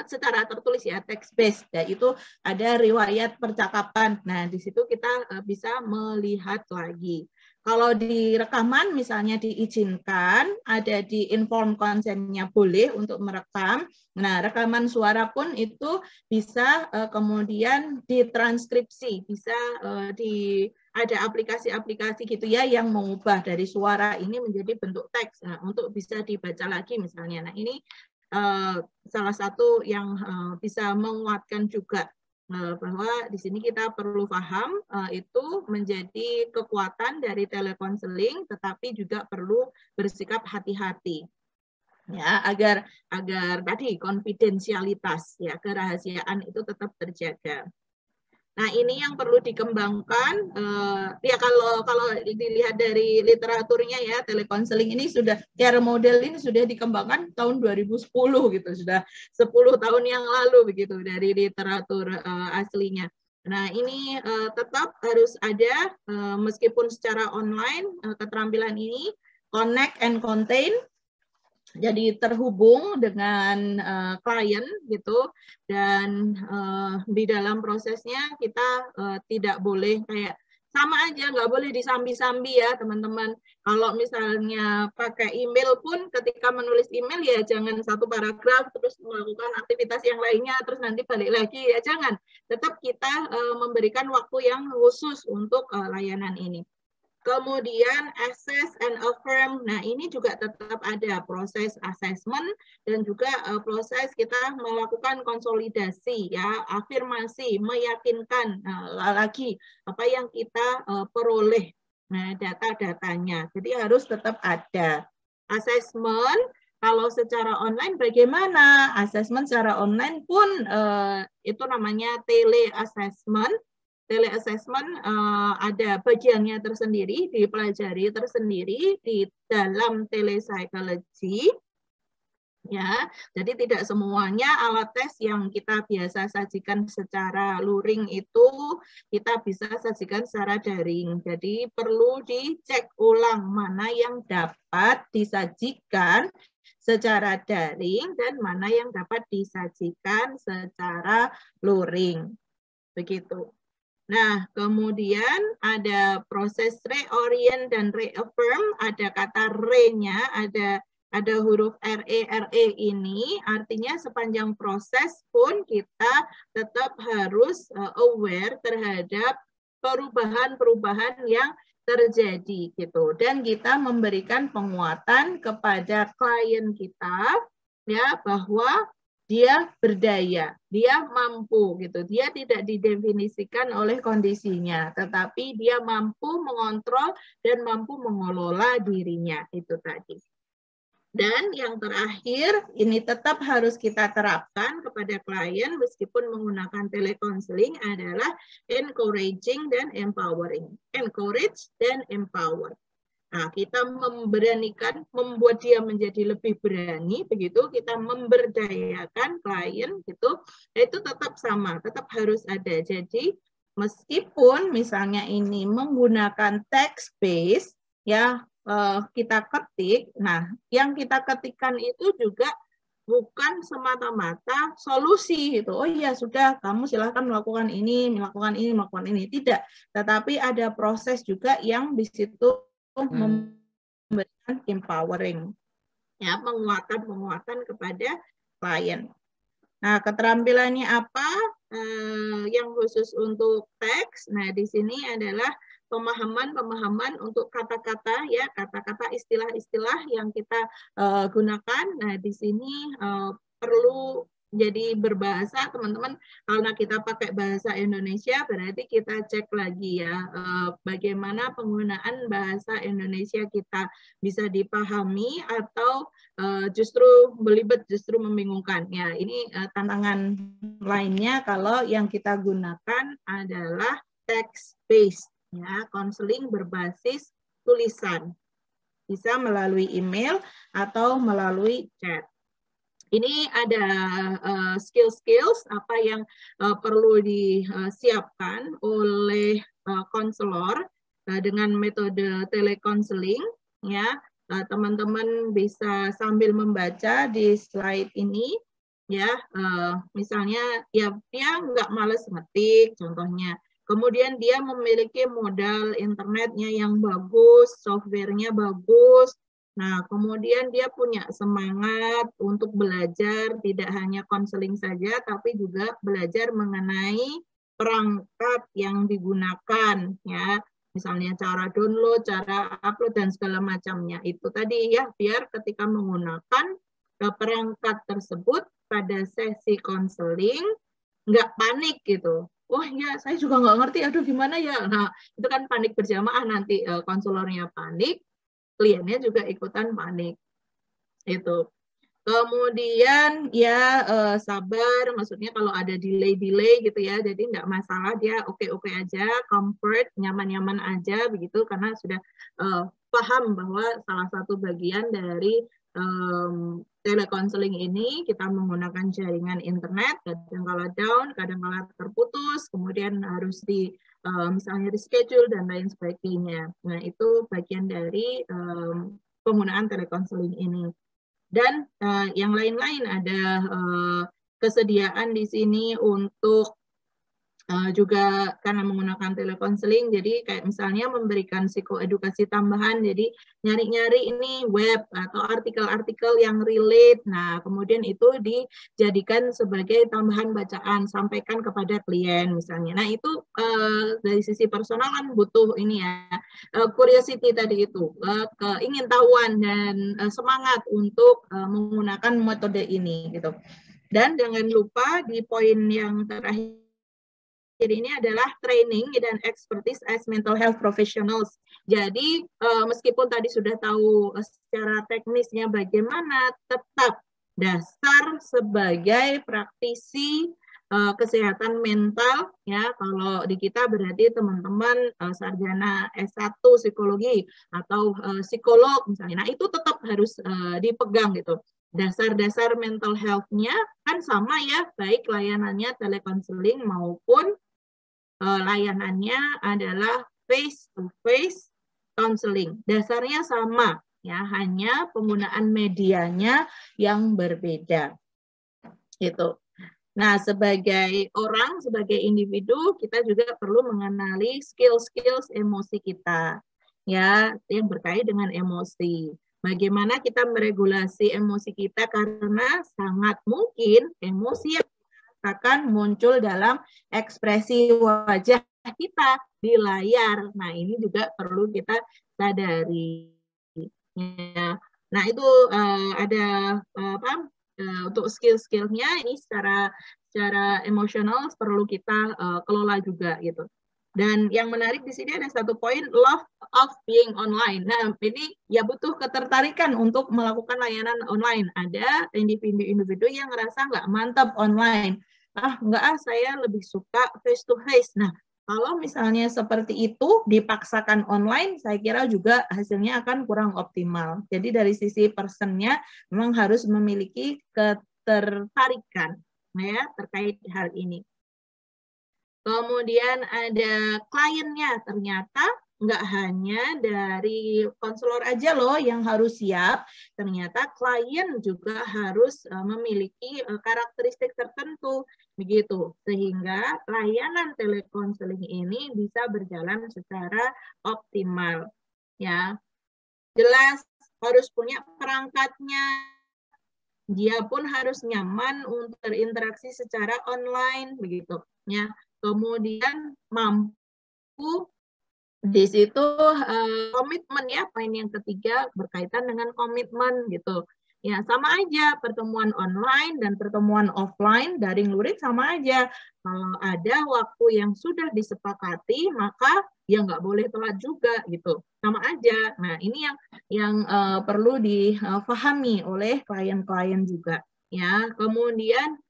secara tertulis ya, text based, ya, itu ada riwayat percakapan. Nah, di situ kita bisa melihat lagi. Kalau di rekaman misalnya diizinkan, ada di inform consent-nya boleh untuk merekam. Nah, rekaman suara pun itu bisa kemudian ditranskripsi, bisa ada aplikasi-aplikasi gitu ya yang mengubah dari suara ini menjadi bentuk teks. Nah, untuk bisa dibaca lagi misalnya. Nah, ini salah satu yang bisa menguatkan juga bahwa di sini kita perlu paham itu menjadi kekuatan dari telekonseling, tetapi juga perlu bersikap hati-hati ya agar tadi konfidensialitas ya kerahasiaan itu tetap terjaga. Nah, ini yang perlu dikembangkan. Ya kalau dilihat dari literaturnya ya, telekonseling ini sudah care model ini sudah dikembangkan tahun 2010 gitu, sudah 10 tahun yang lalu begitu dari literatur aslinya. Nah, ini tetap harus ada meskipun secara online keterampilan ini connect and contain. Jadi terhubung dengan klien gitu, dan di dalam prosesnya kita tidak boleh kayak sama aja, nggak boleh disambi-sambi ya teman-teman. Kalau misalnya pakai email pun ketika menulis email ya jangan satu paragraf terus melakukan aktivitas yang lainnya terus nanti balik lagi ya, jangan. Tetap kita memberikan waktu yang khusus untuk layanan ini. Kemudian assess and affirm. Nah, ini juga tetap ada proses assessment dan juga proses kita melakukan konsolidasi ya, afirmasi, meyakinkan lagi apa yang kita peroleh. Nah, data-datanya. Jadi harus tetap ada. Assessment kalau secara online bagaimana? Assessment secara online pun itu namanya tele-assessment. Tele-assessment ada bagiannya tersendiri, dipelajari tersendiri di dalam telepsychology. Ya, jadi tidak semuanya alat tes yang kita biasa sajikan secara luring itu kita bisa sajikan secara daring. Jadi perlu dicek ulang mana yang dapat disajikan secara daring dan mana yang dapat disajikan secara luring. Begitu. Nah, kemudian ada proses reorient dan reaffirm, ada kata re-nya, ada huruf RE ini, artinya sepanjang proses pun kita tetap harus aware terhadap perubahan-perubahan yang terjadi gitu. Dan kita memberikan penguatan kepada klien kita ya bahwa dia berdaya, dia mampu gitu. Dia tidak didefinisikan oleh kondisinya, tetapi dia mampu mengontrol dan mampu mengelola dirinya, itu tadi. Dan yang terakhir, ini tetap harus kita terapkan kepada klien meskipun menggunakan telekonseling adalah encouraging dan empowering. Encourage dan empower. Nah, kita memberanikan, membuat dia menjadi lebih berani, begitu kita memberdayakan klien, gitu, itu tetap sama, tetap harus ada. Jadi meskipun misalnya ini menggunakan text based, ya kita ketik, nah yang kita ketikkan itu juga bukan semata-mata solusi gitu. Oh iya sudah, kamu silahkan melakukan ini, melakukan ini, melakukan ini. Tidak, tetapi ada proses juga yang di situ memberikan empowering, ya penguatan kepada klien. Nah, keterampilannya apa? Yang khusus untuk teks. Nah, di sini adalah pemahaman untuk kata-kata, ya kata-kata, istilah-istilah yang kita gunakan. Nah, di sini perlu jadi berbahasa, teman-teman. Kalau kita pakai bahasa Indonesia, berarti kita cek lagi ya bagaimana penggunaan bahasa Indonesia kita bisa dipahami atau justru belibet, justru membingungkan. Ya, ini tantangan lainnya kalau yang kita gunakan adalah text based, ya, konseling berbasis tulisan. Bisa melalui email atau melalui chat. Ini ada skills-skills apa yang perlu disiapkan oleh konselor dengan metode telekonseling, ya. Teman-teman bisa sambil membaca di slide ini, ya. Misalnya ya dia nggak males ngetik, contohnya. Kemudian dia memiliki modal internetnya yang bagus, softwarenya bagus. Nah, kemudian dia punya semangat untuk belajar, tidak hanya konseling saja, tapi juga belajar mengenai perangkat yang digunakan, ya. Misalnya cara download, cara upload, dan segala macamnya. Itu tadi ya, biar ketika menggunakan perangkat tersebut pada sesi konseling, nggak panik gitu. Wah ya, saya juga nggak ngerti, aduh gimana ya. Nah, itu kan panik berjamaah, nanti konselornya panik, kliennya juga ikutan panik. Itu. Kemudian ya sabar, maksudnya kalau ada delay gitu ya, jadi nggak masalah, dia oke aja, comfort, nyaman-nyaman aja begitu, karena sudah paham bahwa salah satu bagian dari telekonseling ini kita menggunakan jaringan internet, kadang-kala down, kadang-kala terputus, kemudian harus misalnya reschedule dan lain sebagainya. Nah itu bagian dari penggunaan telekonseling ini. Dan yang lain-lain ada kesediaan di sini untuk juga karena menggunakan telekonseling, jadi kayak misalnya memberikan psikoedukasi tambahan, jadi nyari-nyari ini web atau artikel-artikel yang relate, nah kemudian itu dijadikan sebagai tambahan bacaan, sampaikan kepada klien misalnya. Nah itu dari sisi personal kan butuh ini ya, curiosity tadi itu, keingintahuan dan semangat untuk menggunakan metode ini gitu. Dan jangan lupa di poin yang terakhir ini adalah training dan expertise as mental health professionals. Jadi meskipun tadi sudah tahu secara teknisnya bagaimana, tetap dasar sebagai praktisi kesehatan mental ya. Kalau di kita berarti teman-teman sarjana S1 psikologi atau psikolog misalnya. Nah, itu tetap harus dipegang gitu. Dasar-dasar mental health-nya kan sama ya, baik layanannya telekonseling maupun layanannya adalah face-to-face counseling. Dasarnya sama, ya, hanya penggunaan medianya yang berbeda. Gitu. Nah, sebagai orang, sebagai individu, kita juga perlu mengenali skill-skills emosi kita, ya, yang berkait dengan emosi. Bagaimana kita meregulasi emosi kita, karena sangat mungkin emosi yang akan muncul dalam ekspresi wajah kita di layar. Nah, ini juga perlu kita sadari. Nah, itu ada untuk skill-skillnya ini secara emosional perlu kita kelola juga gitu. Dan yang menarik di sini ada satu poin, love of being online. Nah, ini ya butuh ketertarikan untuk melakukan layanan online. Ada individu-individu yang ngerasa nggak mantap online. Enggak, saya lebih suka face to face. Nah, kalau misalnya seperti itu dipaksakan online, saya kira juga hasilnya akan kurang optimal. Jadi dari sisi personnya memang harus memiliki ketertarikan ya terkait hal ini. Kemudian ada kliennya, ternyata nggak hanya dari konselor aja loh yang harus siap, ternyata klien juga harus memiliki karakteristik tertentu, begitu, sehingga layanan telekonseling ini bisa berjalan secara optimal. Ya, jelas harus punya perangkatnya, dia pun harus nyaman untuk berinteraksi secara online, begitu. Ya, kemudian mampu di situ komitmen ya, poin yang ketiga berkaitan dengan komitmen gitu. Ya, sama aja pertemuan online dan pertemuan offline, daring luring sama aja. Kalau ada waktu yang sudah disepakati, maka ya nggak boleh telat juga gitu. Sama aja. Nah, ini yang perlu difahami oleh klien-klien juga. Ya, kemudian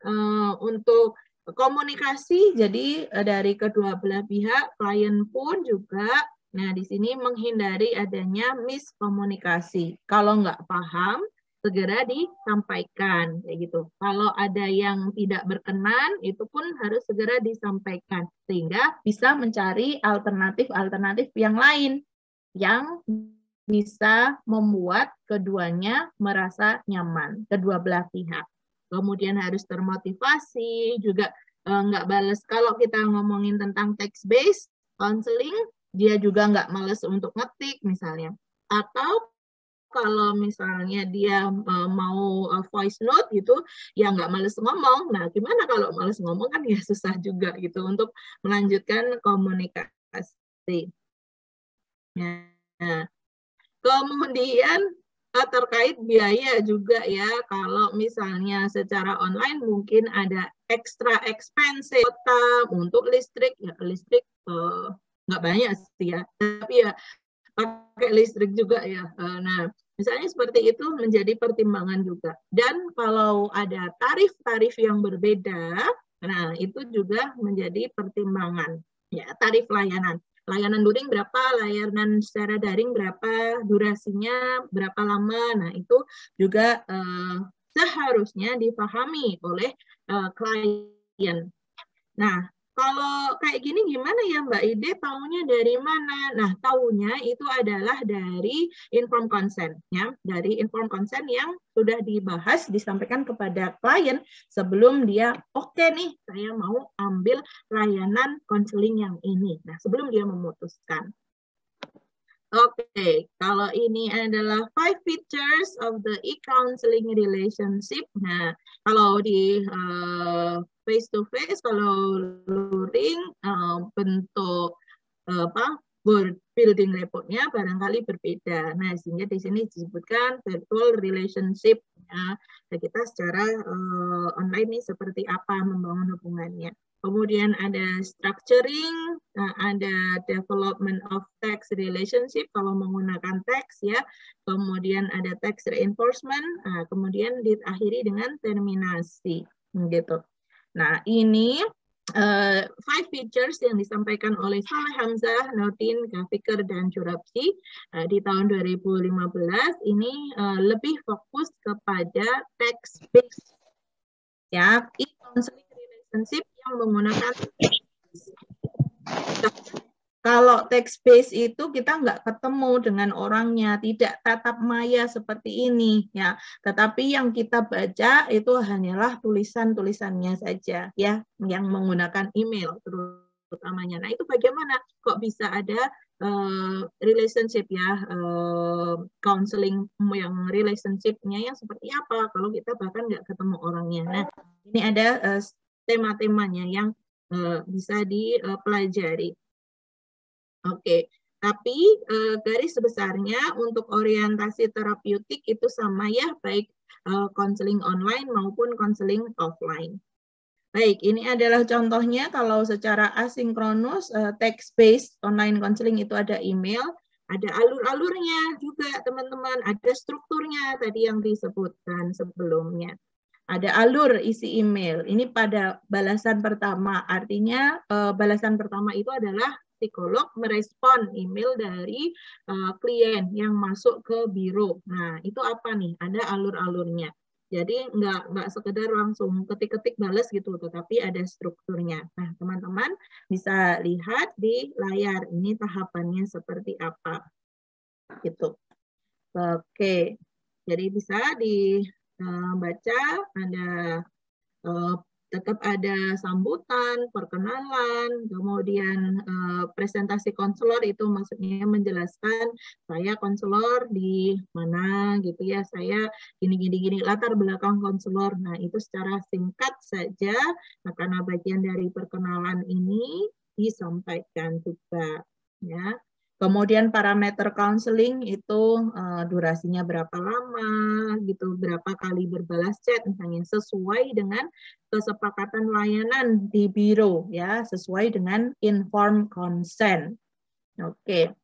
untuk komunikasi, jadi dari kedua belah pihak, klien pun juga, nah di sini menghindari adanya miskomunikasi. Kalau nggak paham, segera disampaikan, kayak gitu. Kalau ada yang tidak berkenan, itu pun harus segera disampaikan, sehingga bisa mencari alternatif-alternatif yang lain, yang bisa membuat keduanya merasa nyaman, kedua belah pihak. Kemudian harus termotivasi, juga nggak balas. Kalau kita ngomongin tentang text-based counseling, dia juga nggak males untuk ngetik misalnya. Atau kalau misalnya dia mau voice note gitu, ya nggak males ngomong. Nah, gimana kalau males ngomong kan ya susah juga gitu untuk melanjutkan komunikasi. Nah, kemudian terkait biaya juga ya. Kalau misalnya secara online mungkin ada extra expense untuk listrik, ya listrik nggak banyak sih ya, tapi ya pakai listrik juga ya. Nah, misalnya seperti itu menjadi pertimbangan juga. Dan kalau ada tarif-tarif yang berbeda, nah itu juga menjadi pertimbangan. Ya, tarif layanan. Layanan luring berapa, layanan secara daring berapa, durasinya berapa lama. Nah, itu juga seharusnya dipahami oleh klien. Nah, kalau kayak gini gimana ya Mbak Ide, taunya dari mana? Nah, taunya itu adalah dari informed consent, ya, dari informed consent yang sudah dibahas, disampaikan kepada klien sebelum dia oke nih, saya mau ambil layanan konseling yang ini. Nah, sebelum dia memutuskan. Oke, kalau ini adalah 5 features of the e-counseling relationship. Nah, kalau di face to face, kalau luring bentuk apa building reportnya barangkali berbeda. Nah, sehingga di sini disebutkan virtual relationship. Ya. Nah, kita secara online ini seperti apa membangun hubungannya. Kemudian ada structuring, ada development of text relationship kalau menggunakan teks ya. Kemudian ada text reinforcement, kemudian diakhiri dengan terminasi gitu. Nah, ini 5 features yang disampaikan oleh Saleh Hamzah, Nordin, Gafikir, dan Churabsi di tahun 2015 ini lebih fokus kepada text based ya, e-counseling relationship yang menggunakan kalau text based itu kita nggak ketemu dengan orangnya, tidak tatap maya seperti ini ya. Tetapi yang kita baca itu hanyalah tulisan-tulisannya saja ya, yang menggunakan email terutamanya. Nah, itu bagaimana kok bisa ada relationship ya, counseling yang relationship-nya yang seperti apa kalau kita bahkan nggak ketemu orangnya. Nah, ini ada tema-temanya yang bisa dipelajari. Oke, tapi garis besarnya untuk orientasi terapeutik itu sama ya, baik konseling online maupun konseling offline. Baik, ini adalah contohnya kalau secara asinkronus, text-based online counseling itu ada email, ada alur-alurnya juga teman-teman, ada strukturnya tadi yang disebutkan sebelumnya. Ada alur isi email, ini pada balasan pertama, artinya balasan pertama itu adalah psikolog merespon email dari klien yang masuk ke biro. Nah, itu apa nih? Ada alur-alurnya. Jadi nggak sekedar langsung ketik-ketik balas gitu, tetapi ada strukturnya. Nah, teman-teman bisa lihat di layar ini tahapannya seperti apa. Gitu. Oke, jadi bisa dibaca, ada tetap ada sambutan, perkenalan, kemudian presentasi konselor itu maksudnya menjelaskan saya konselor di mana gitu ya, saya gini latar belakang konselor. Nah, itu secara singkat saja. Nah, karena bagian dari perkenalan ini disampaikan juga ya. Kemudian parameter counseling itu durasinya berapa lama, gitu, berapa kali berbalas chat, misalnya sesuai dengan kesepakatan layanan di biro, ya, sesuai dengan informed consent. Oke.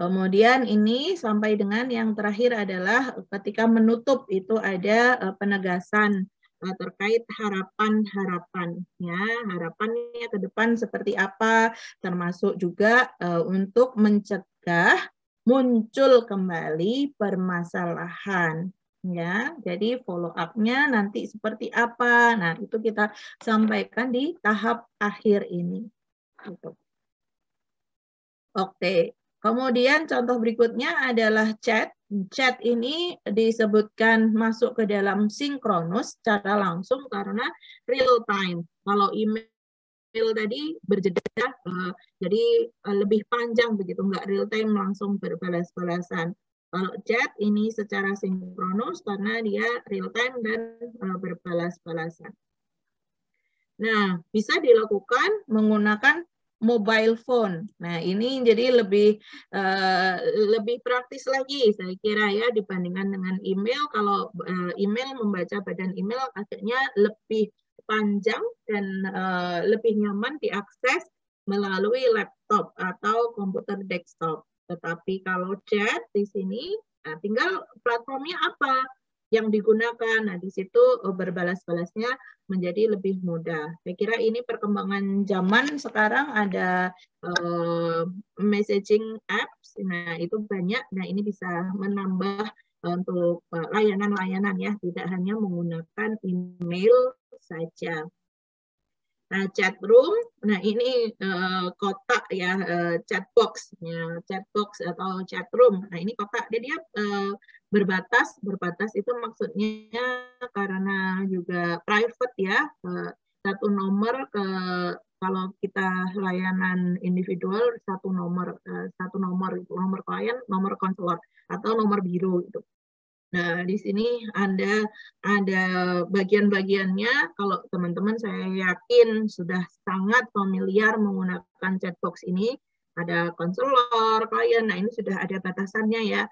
Kemudian ini sampai dengan yang terakhir adalah ketika menutup itu ada penegasan terkait harapan-harapan ya, harapannya ke depan seperti apa, termasuk juga untuk mencegah muncul kembali permasalahan ya. Jadi follow up-nya nanti seperti apa. Nah, itu kita sampaikan di tahap akhir ini. Gitu. Oke. Kemudian contoh berikutnya adalah chat. Chat ini disebutkan masuk ke dalam sinkronus secara langsung karena real time. Kalau email tadi berjeda, jadi lebih panjang begitu, nggak real time langsung berbalas-balasan. Kalau chat ini secara sinkronus karena dia real time dan berbalas-balasan. Nah, bisa dilakukan menggunakan mobile phone. Nah, ini jadi lebih praktis lagi saya kira ya dibandingkan dengan email. Kalau email membaca badan email akhirnya lebih panjang dan lebih nyaman diakses melalui laptop atau komputer desktop. Tetapi kalau chat di sini tinggal platformnya apa yang digunakan. Nah, di situ berbalas-balasnya menjadi lebih mudah. Saya kira ini perkembangan zaman sekarang ada messaging apps. Nah, itu banyak. Nah, ini bisa menambah untuk layanan-layanan ya, tidak hanya menggunakan email saja. Nah, chat room, nah ini kotak ya, chat box atau chat room. Nah, ini kotak, dia berbatas itu maksudnya karena juga private ya, satu nomor kalau kita layanan individual satu nomor nomor klien, nomor konselor atau nomor biro gitu. Nah, di sini ada bagian-bagiannya. Kalau teman-teman saya yakin sudah sangat familiar menggunakan chatbox ini. Ada konselor, klien. Nah, ini sudah ada batasannya ya,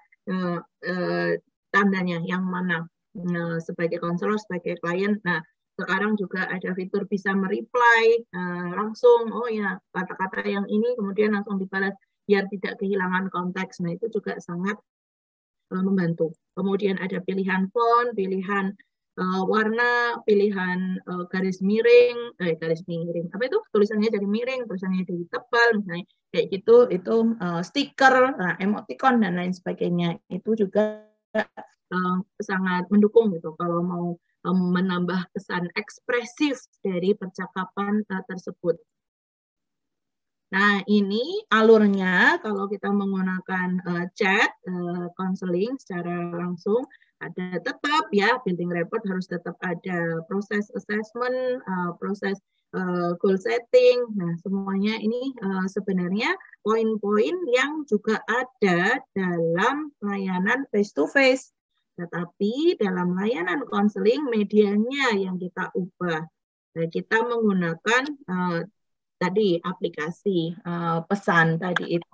tandanya yang mana sebagai konselor, sebagai klien. Nah, sekarang juga ada fitur bisa mereply langsung. Oh ya, kata-kata yang ini kemudian langsung dibalas biar tidak kehilangan konteks. Nah, itu juga sangat membantu. Kemudian ada pilihan font, pilihan warna, pilihan garis miring, apa itu tulisannya jadi miring, tulisannya jadi tebal, misalnya kayak gitu, itu stiker, emoticon dan lain sebagainya. Itu juga sangat mendukung gitu kalau mau menambah kesan ekspresif dari percakapan tersebut. Nah, ini alurnya kalau kita menggunakan chat, counseling secara langsung, ada tetap ya, building report harus tetap ada proses assessment, proses goal setting. Nah, semuanya ini sebenarnya poin-poin yang juga ada dalam layanan face-to-face. Tetapi dalam layanan counseling, medianya yang kita ubah. Nah, kita menggunakan tadi aplikasi pesan tadi itu.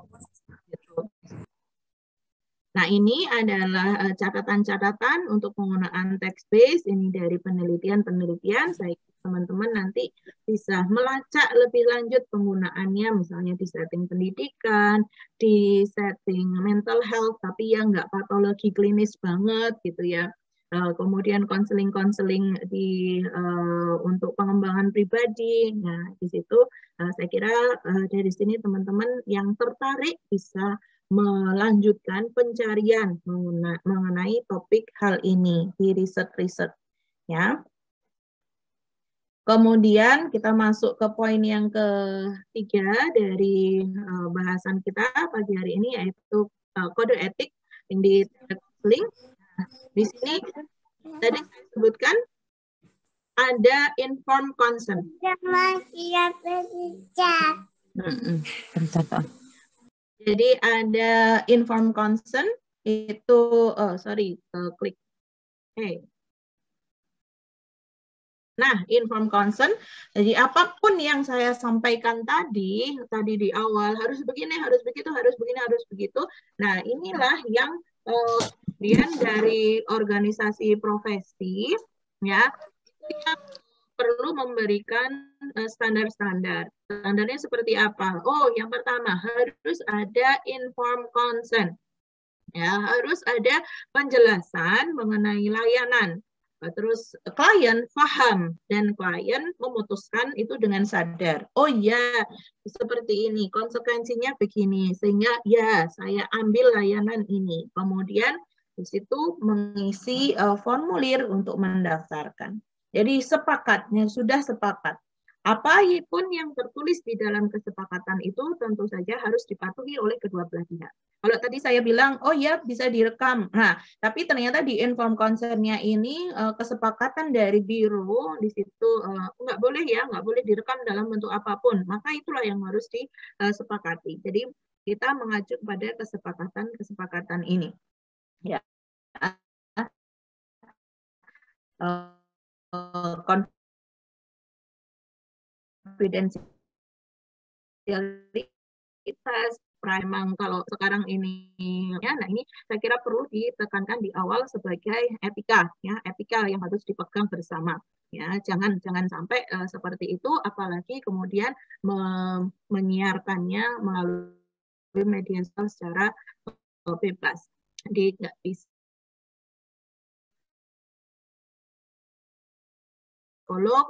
Nah, ini adalah catatan-catatan untuk penggunaan text based ini dari penelitian-penelitian. Saya teman-teman nanti bisa melacak lebih lanjut penggunaannya, misalnya di setting pendidikan, di setting mental health, tapi yang nggak patologi klinis banget gitu ya. Kemudian konseling-konseling untuk pengembangan pribadi. Nah, di situ saya kira dari sini teman-teman yang tertarik bisa melanjutkan pencarian mengenai topik hal ini di riset-riset ya. Kemudian kita masuk ke poin yang ketiga dari bahasan kita pagi hari ini, yaitu kode etik yang di link. Di sini tadi saya sebutkan ada informed consent. Jadi ada informed consent itu, klik. Nah, informed consent, jadi apapun yang saya sampaikan tadi di awal, harus begini, harus begitu, harus begini, harus begitu. Nah, inilah yang kemudian dari organisasi profesi, ya, yang perlu memberikan standar-standar. Standarnya seperti apa? Oh, yang pertama, harus ada informed consent. Ya, harus ada penjelasan mengenai layanan. Terus klien paham dan klien memutuskan itu dengan sadar. Oh ya, seperti ini, konsekuensinya begini. Sehingga ya, saya ambil layanan ini. Kemudian di situ mengisi formulir untuk mendaftarkan. Jadi sepakatnya, sudah sepakat. Apapun yang tertulis di dalam kesepakatan itu tentu saja harus dipatuhi oleh kedua belah pihak. Kalau tadi saya bilang, oh ya bisa direkam. Nah, tapi ternyata di inform consent-nya ini kesepakatan dari biro di situ nggak boleh ya, nggak boleh direkam dalam bentuk apapun. Maka itulah yang harus disepakati. Jadi kita mengacu pada kesepakatan ini. Ya. Confidentiality parsialitas, memang kalau sekarang ini ya, nah ini saya kira perlu ditekankan di awal sebagai etika ya, etika yang harus dipegang bersama ya, jangan sampai seperti itu, apalagi kemudian menyiarkannya melalui media sosial secara bebas. Jadi nggak bisa psikolog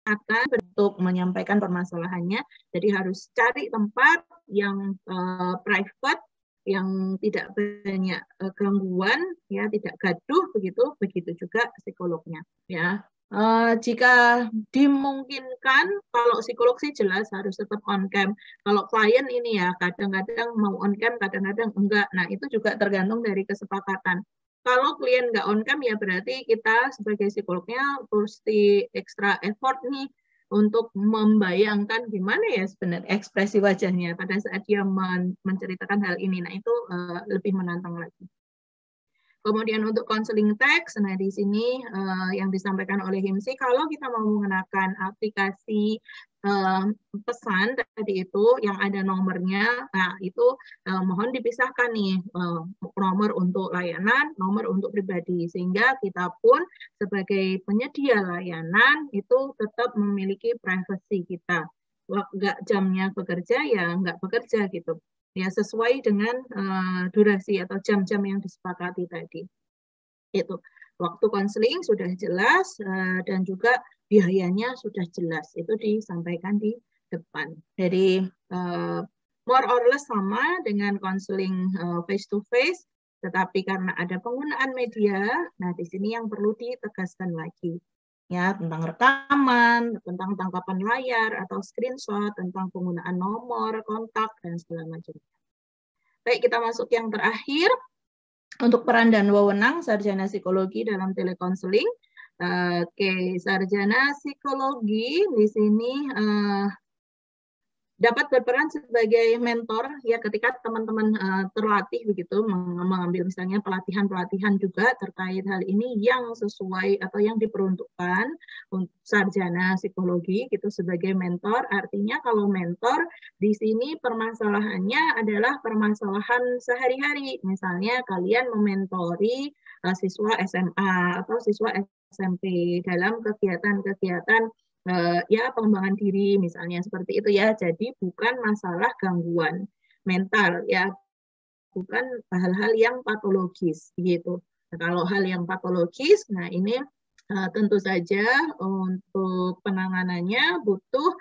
akan bentuk menyampaikan permasalahannya, jadi harus cari tempat yang private, yang tidak banyak gangguan, ya tidak gaduh begitu juga psikolognya, ya. Jika dimungkinkan, kalau psikolog sih jelas harus tetap on cam. Kalau klien ini ya kadang-kadang mau on cam, kadang-kadang enggak. Nah itu juga tergantung dari kesepakatan. Kalau klien nggak on cam ya berarti kita sebagai psikolognya mesti extra effort nih untuk membayangkan gimana ya sebenarnya ekspresi wajahnya pada saat dia menceritakan hal ini. Nah itu lebih menantang lagi. Kemudian untuk counseling text, nah di sini yang disampaikan oleh Himsi, kalau kita mau menggunakan aplikasi pesan tadi itu yang ada nomornya, nah itu mohon dipisahkan nih nomor untuk layanan, nomor untuk pribadi, sehingga kita pun sebagai penyedia layanan itu tetap memiliki privasi kita. Nggak jamnya bekerja ya nggak bekerja gitu. Ya sesuai dengan durasi atau jam-jam yang disepakati tadi. Itu waktu konseling sudah jelas dan juga biayanya sudah jelas, itu disampaikan di depan. Jadi more or less sama dengan konseling face to face, tetapi karena ada penggunaan media, nah di sini yang perlu ditegaskan lagi. Ya, tentang rekaman, tentang tangkapan layar atau screenshot, tentang penggunaan nomor, kontak, dan segala macam. Baik, kita masuk yang terakhir. Untuk peran dan wewenang sarjana psikologi dalam telekonseling. Oke, sarjana psikologi di sini dapat berperan sebagai mentor ya ketika teman-teman terlatih begitu mengambil misalnya pelatihan-pelatihan juga terkait hal ini yang sesuai atau yang diperuntukkan untuk sarjana psikologi gitu sebagai mentor. Artinya kalau mentor di sini permasalahannya adalah permasalahan sehari-hari. Misalnya kalian mementori siswa SMA atau siswa SMP dalam kegiatan-kegiatan ya pengembangan diri misalnya seperti itu ya. Jadi bukan masalah gangguan mental ya, bukan hal-hal yang patologis gitu. Nah, kalau hal yang patologis, nah ini tentu saja untuk penanganannya butuh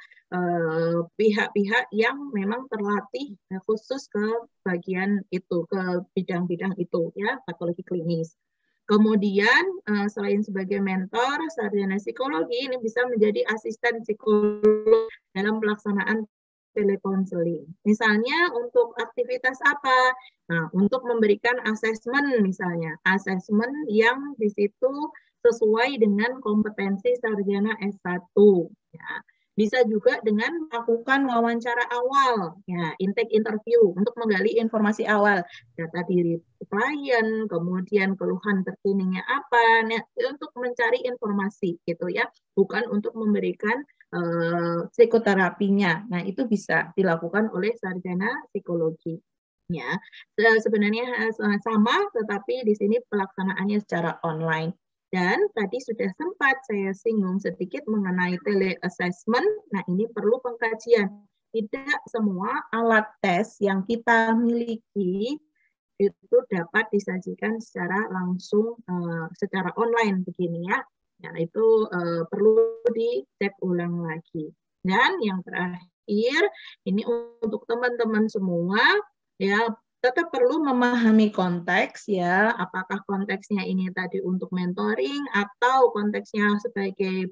pihak-pihak yang memang terlatih khusus ke bagian itu, ke bidang-bidang itu ya, patologi klinis. Kemudian selain sebagai mentor, sarjana psikologi ini bisa menjadi asisten psikolog dalam pelaksanaan telekonseling. Misalnya untuk aktivitas apa? Nah, untuk memberikan asesmen misalnya, asesmen yang di situ sesuai dengan kompetensi sarjana S1. Ya. Bisa juga dengan melakukan wawancara awal, ya, intake interview untuk menggali informasi awal, data diri klien, kemudian keluhan terkininya apa, nah, untuk mencari informasi gitu ya, bukan untuk memberikan psikoterapinya. Nah, itu bisa dilakukan oleh sarjana psikologi. Ya, sebenarnya sama, tetapi di sini pelaksanaannya secara online. Dan tadi sudah sempat saya singgung sedikit mengenai tele-assessment. Nah, ini perlu pengkajian. Tidak semua alat tes yang kita miliki itu dapat disajikan secara langsung, secara online begini ya. Nah, itu perlu dicek ulang lagi. Dan yang terakhir, ini untuk teman-teman semua, ya tetap perlu memahami konteks ya, apakah konteksnya ini tadi untuk mentoring atau konteksnya sebagai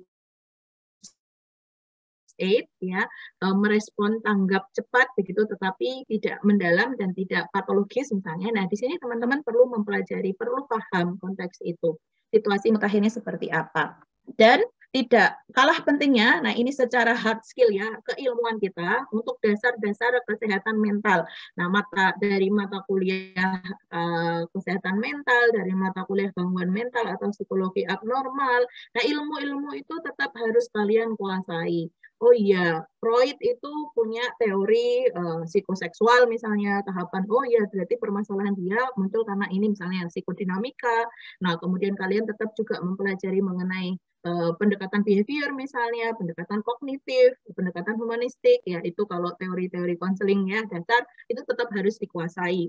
aid ya, merespon tanggap cepat begitu tetapi tidak mendalam dan tidak patologis misalnya. Nah, di sini teman-teman perlu mempelajari, perlu paham konteks itu. Situasi mutakhirnya seperti apa. Dan tidak kalah pentingnya, nah ini secara hard skill ya, keilmuan kita untuk dasar-dasar kesehatan mental. Nah, dari mata kuliah kesehatan mental, dari mata kuliah gangguan mental atau psikologi abnormal, nah ilmu-ilmu itu tetap harus kalian kuasai. Oh iya, Freud itu punya teori psikoseksual misalnya, tahapan, oh iya berarti permasalahan dia muncul karena ini misalnya psikodinamika. Nah, kemudian kalian tetap juga mempelajari mengenai pendekatan behavior misalnya, pendekatan kognitif, pendekatan humanistik, ya itu kalau teori-teori konseling ya dasar itu tetap harus dikuasai.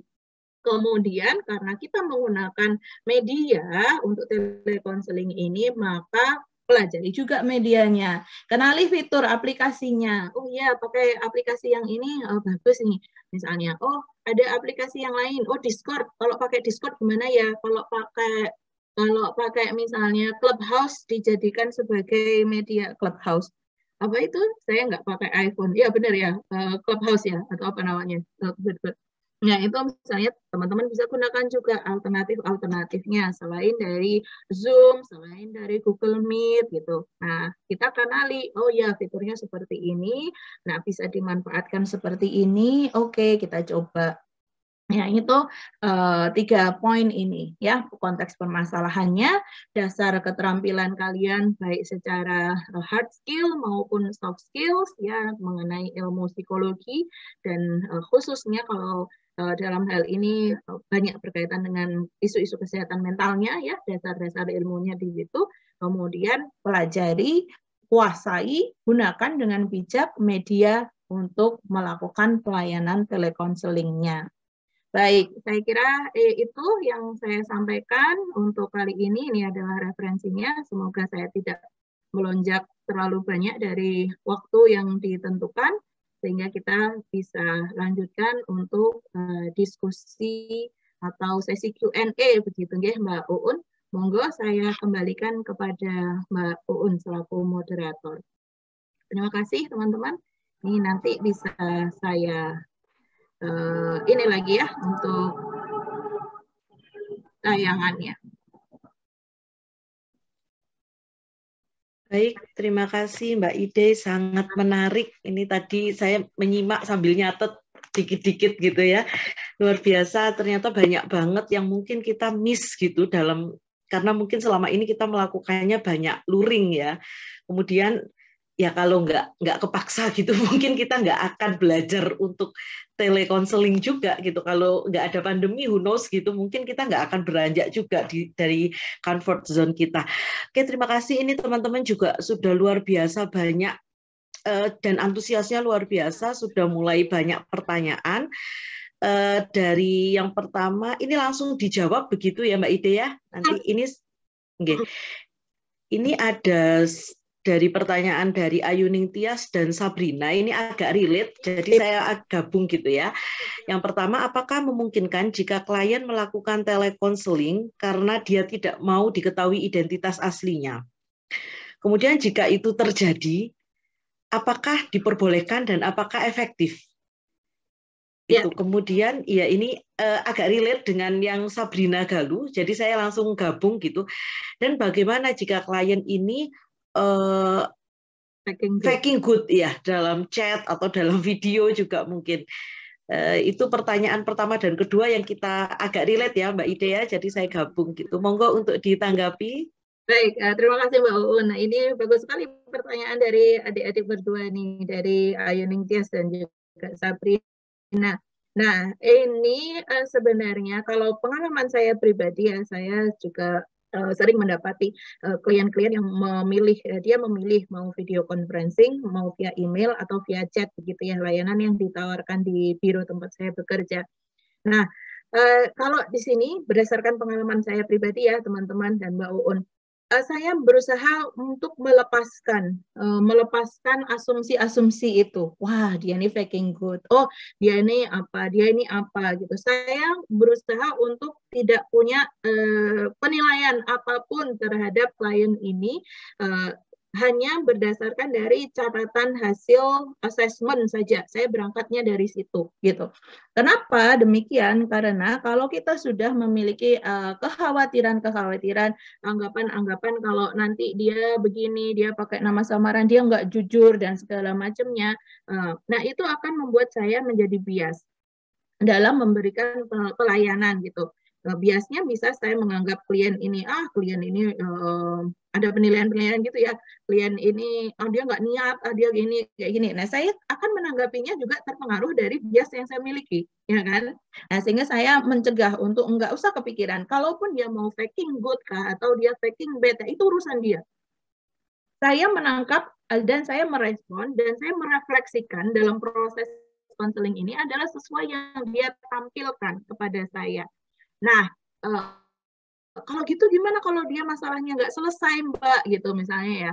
Kemudian karena kita menggunakan media untuk telekonseling ini, maka pelajari juga medianya. Kenali fitur aplikasinya. Oh iya, pakai aplikasi yang ini bagus nih. Misalnya, oh ada aplikasi yang lain. Oh Discord. Kalau pakai Discord gimana ya? Kalau pakai misalnya Clubhouse dijadikan sebagai media Clubhouse. Apa itu? Saya nggak pakai iPhone. Ya benar ya, Clubhouse ya, atau apa namanya. Nah, itu misalnya teman-teman bisa gunakan juga alternatif-alternatifnya selain dari Zoom, selain dari Google Meet gitu. Nah, kita kenali, oh ya fiturnya seperti ini, nah bisa dimanfaatkan seperti ini, oke kita coba. Ya, itu 3 poin ini ya, konteks permasalahannya, dasar keterampilan kalian baik secara hard skill maupun soft skills ya mengenai ilmu psikologi, dan khususnya kalau dalam hal ini banyak berkaitan dengan isu-isu kesehatan mentalnya ya, dasar-dasar ilmunya di situ. Kemudian pelajari, kuasai, gunakan dengan bijak media untuk melakukan pelayanan telekonselingnya. Baik, saya kira itu yang saya sampaikan untuk kali ini. Ini adalah referensinya. Semoga saya tidak melonjak terlalu banyak dari waktu yang ditentukan, sehingga kita bisa lanjutkan untuk diskusi atau sesi Q&A begitu ya Mbak Uun. Monggo saya kembalikan kepada Mbak Uun selaku moderator. Terima kasih teman-teman. Ini nanti bisa saya ini lagi ya untuk tayangannya. Baik, terima kasih Mbak Ide, sangat menarik. Ini tadi saya menyimak sambil nyatet dikit-dikit gitu ya. Luar biasa, ternyata banyak banget yang mungkin kita miss gitu karena mungkin selama ini kita melakukannya banyak luring ya. Kemudian ya kalau nggak kepaksa gitu mungkin kita nggak akan belajar untuk telekonseling juga gitu. Kalau nggak ada pandemi, who knows gitu, mungkin kita nggak akan beranjak juga dari comfort zone kita. Oke, terima kasih. Ini teman-teman juga sudah luar biasa banyak dan antusiasnya luar biasa, sudah mulai banyak pertanyaan. Dari yang pertama, ini langsung dijawab begitu ya Mbak Ide ya. Nanti ini ada dari pertanyaan dari Ayuning Tias dan Sabrina, ini agak relate, jadi saya gabung gitu ya. Yang pertama, apakah memungkinkan jika klien melakukan telekonseling karena dia tidak mau diketahui identitas aslinya? Kemudian jika itu terjadi, apakah diperbolehkan dan apakah efektif? Itu. Kemudian ya ini agak relate dengan yang Sabrina Galuh, jadi saya langsung gabung gitu. Dan bagaimana jika klien ini faking good ya dalam chat atau dalam video juga mungkin. Itu pertanyaan pertama dan kedua yang kita agak relate ya Mbak Ide ya, jadi saya gabung gitu. Monggo untuk ditanggapi. Baik, terima kasih Mbak Uun. Nah, ini bagus sekali pertanyaan dari adik-adik berdua nih, dari Ayuning Tias dan juga Sabrina. Nah, ini sebenarnya kalau pengalaman saya pribadi ya, saya juga sering mendapati klien-klien yang dia memilih mau video conferencing, mau via email atau via chat begitu ya, layanan yang ditawarkan di biro tempat saya bekerja. Nah, kalau di sini berdasarkan pengalaman saya pribadi ya teman-teman dan Mbak Uun, saya berusaha untuk melepaskan asumsi-asumsi itu. Wah, dia ini faking good. Oh, dia ini apa gitu. Saya berusaha untuk tidak punya penilaian apapun terhadap klien ini hanya berdasarkan dari catatan hasil assessment saja. Saya berangkatnya dari situ, gitu. Kenapa demikian? Karena kalau kita sudah memiliki kekhawatiran-kekhawatiran, anggapan-anggapan kalau nanti dia begini, dia pakai nama samaran, dia nggak jujur dan segala macamnya. Nah, itu akan membuat saya menjadi bias dalam memberikan pelayanan gitu. Biasanya bisa saya menganggap klien ini ada penilaian-penilaian gitu ya, klien ini dia nggak niat, dia gini kayak gini. Nah, saya akan menanggapinya juga terpengaruh dari bias yang saya miliki, ya kan? Nah, sehingga saya mencegah untuk nggak usah kepikiran. Kalaupun dia mau faking good kah atau dia faking bad, itu urusan dia. Saya menangkap dan saya merespon dan saya merefleksikan dalam proses konseling ini adalah sesuai yang dia tampilkan kepada saya. Nah, kalau gitu gimana kalau dia masalahnya nggak selesai, Mbak, gitu misalnya ya.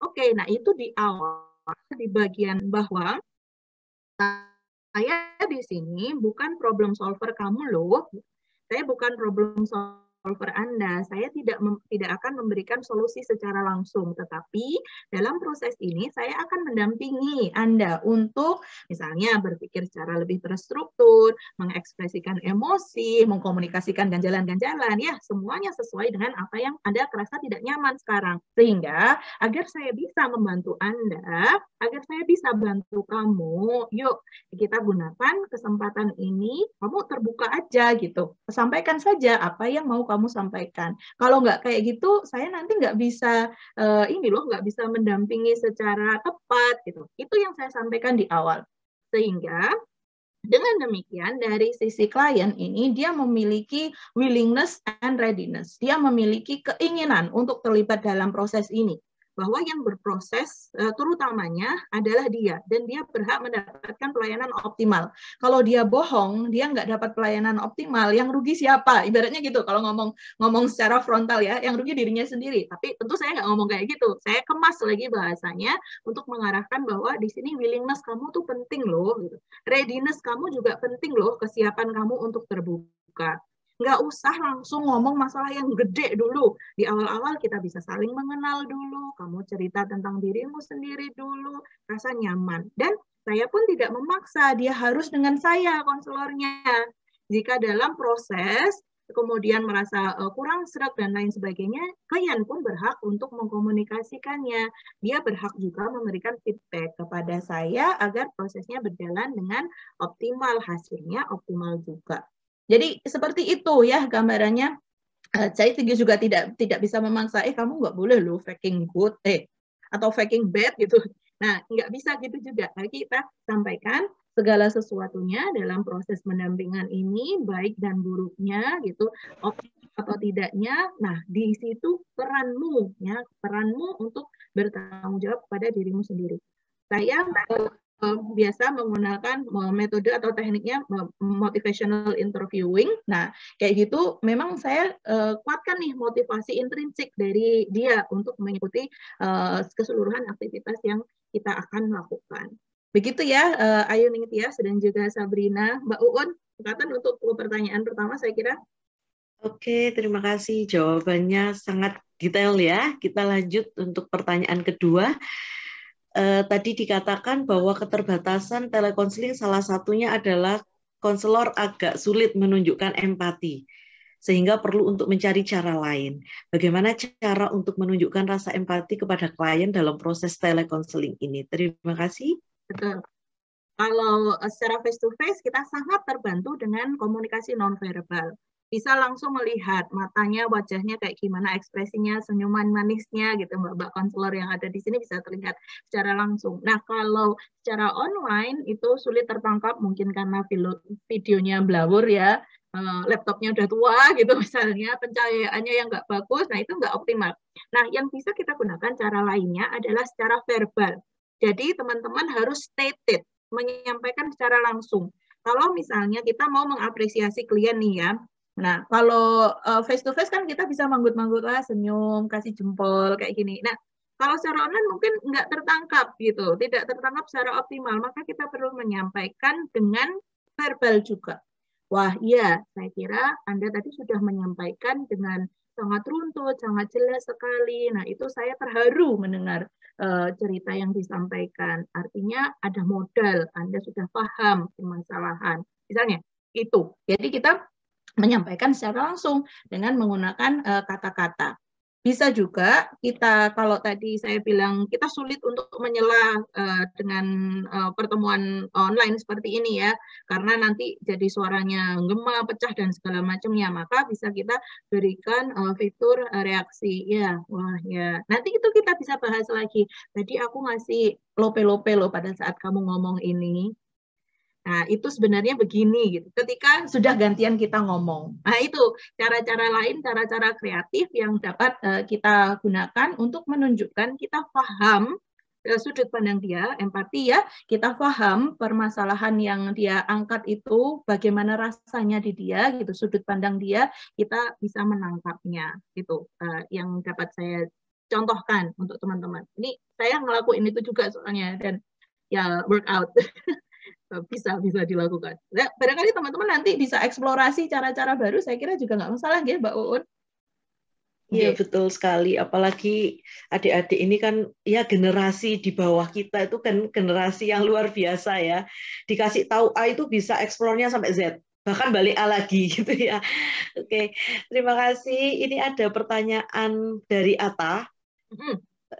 Oke, nah itu di awal, di bagian bahwa saya di sini bukan problem solver kamu loh. Saya bukan problem solver Anda. Saya tidak akan memberikan solusi secara langsung, tetapi dalam proses ini saya akan mendampingi Anda untuk misalnya berpikir secara lebih terstruktur, mengekspresikan emosi, mengkomunikasikan ganjalan-ganjalan, ya semuanya sesuai dengan apa yang Anda kerasa tidak nyaman sekarang. Sehingga agar saya bisa membantu Anda, agar saya bisa bantu kamu, yuk kita gunakan kesempatan ini, kamu terbuka aja gitu. Sampaikan saja apa yang mau kamu sampaikan. Kalau nggak kayak gitu, saya nanti nggak bisa nggak bisa mendampingi secara tepat gitu. Itu yang saya sampaikan di awal. Sehingga dengan demikian, dari sisi klien ini, dia memiliki willingness and readiness. Dia memiliki keinginan untuk terlibat dalam proses ini. Bahwa yang berproses terutamanya adalah dia. Dan dia berhak mendapatkan pelayanan optimal. Kalau dia bohong, dia nggak dapat pelayanan optimal. Yang rugi siapa? Ibaratnya gitu, kalau ngomong secara frontal ya, yang rugi dirinya sendiri. Tapi tentu saya nggak ngomong kayak gitu. Saya kemas lagi bahasanya untuk mengarahkan bahwa di sini willingness kamu tuh penting loh. Gitu. Readiness kamu juga penting loh, kesiapan kamu untuk terbuka. Nggak usah langsung ngomong masalah yang gede dulu. Di awal-awal kita bisa saling mengenal dulu, kamu cerita tentang dirimu sendiri dulu, rasa nyaman. Dan saya pun tidak memaksa, dia harus dengan saya konselornya. Jika dalam proses kemudian merasa kurang seret dan lain sebagainya, klien pun berhak untuk mengkomunikasikannya. Dia berhak juga memberikan feedback kepada saya agar prosesnya berjalan dengan optimal, hasilnya optimal juga. Jadi seperti itu ya gambarannya. Saya juga tidak bisa memaksa, kamu nggak boleh loh faking good, atau faking bad gitu. Nah, nggak bisa gitu juga. Lagi kita sampaikan segala sesuatunya dalam proses pendampingan ini, baik dan buruknya gitu, optimal atau tidaknya. Nah, di situ peranmu, ya, peranmu untuk bertanggung jawab pada dirimu sendiri. Saya biasa menggunakan metode atau tekniknya motivational interviewing. Nah, kayak gitu memang saya kuatkan nih motivasi intrinsik dari dia untuk mengikuti keseluruhan aktivitas yang kita akan lakukan. Begitu ya, Ayu Ningtyas dan juga Sabrina. Mbak Uun, kesempatan untuk pertanyaan pertama saya kira. Oke, terima kasih. Jawabannya sangat detail ya. Kita lanjut untuk pertanyaan kedua. Tadi dikatakan bahwa keterbatasan telekonseling salah satunya adalah konselor agak sulit menunjukkan empati, sehingga perlu untuk mencari cara lain. Bagaimana cara untuk menunjukkan rasa empati kepada klien dalam proses telekonseling ini? Terima kasih. Betul. Kalau secara face-to-face, kita sangat terbantu dengan komunikasi nonverbal. Bisa langsung melihat matanya, wajahnya kayak gimana, ekspresinya, senyuman manisnya gitu, Mbak konselor yang ada di sini bisa terlihat secara langsung. Nah, kalau secara online itu sulit tertangkap, mungkin karena videonya blur ya, laptopnya udah tua gitu misalnya, pencahayaannya yang nggak bagus, nah itu nggak optimal. Nah, yang bisa kita gunakan cara lainnya adalah secara verbal. Jadi teman-teman harus stated, menyampaikan secara langsung. Kalau misalnya kita mau mengapresiasi klien nih ya, nah kalau face to face kan kita bisa manggut-manggut lah, senyum, kasih jempol kayak gini. Nah kalau secara online mungkin nggak tertangkap gitu, tidak tertangkap secara optimal, maka kita perlu menyampaikan dengan verbal juga. Wah iya, saya kira Anda tadi sudah menyampaikan dengan sangat runtut, sangat jelas sekali. Nah, itu saya terharu mendengar cerita yang disampaikan. Artinya ada modal, Anda sudah paham permasalahan. Misalnya, itu. Jadi kita menyampaikan secara langsung dengan menggunakan kata-kata. Bisa juga kita, kalau tadi saya bilang kita sulit untuk menyela dengan pertemuan online seperti ini ya, karena nanti jadi suaranya gema, pecah dan segala macamnya, maka bisa kita berikan fitur reaksi. Ya, wah ya. Nanti itu kita bisa bahas lagi. Tadi aku ngasih lope-lope loh pada saat kamu ngomong ini. Nah, itu sebenarnya begini gitu. Ketika sudah gantian kita ngomong. Nah, itu cara-cara lain, cara-cara kreatif yang dapat kita gunakan untuk menunjukkan kita paham sudut pandang dia, empati ya, kita paham permasalahan yang dia angkat itu, bagaimana rasanya di dia, gitu, sudut pandang dia, kita bisa menangkapnya, gitu. Yang dapat saya contohkan untuk teman-teman. Ini saya ngelakuin itu juga soalnya, dan ya workout. Bisa dilakukan. Nah, barangkali teman-teman nanti bisa eksplorasi cara-cara baru, saya kira juga nggak masalah ya Mbak Uun. Iya betul sekali, apalagi adik-adik ini kan ya generasi di bawah kita itu kan generasi yang luar biasa ya. Dikasih tahu A itu bisa eksplornya sampai Z, bahkan balik A lagi gitu ya. Oke, terima kasih. Ini ada pertanyaan dari Atta.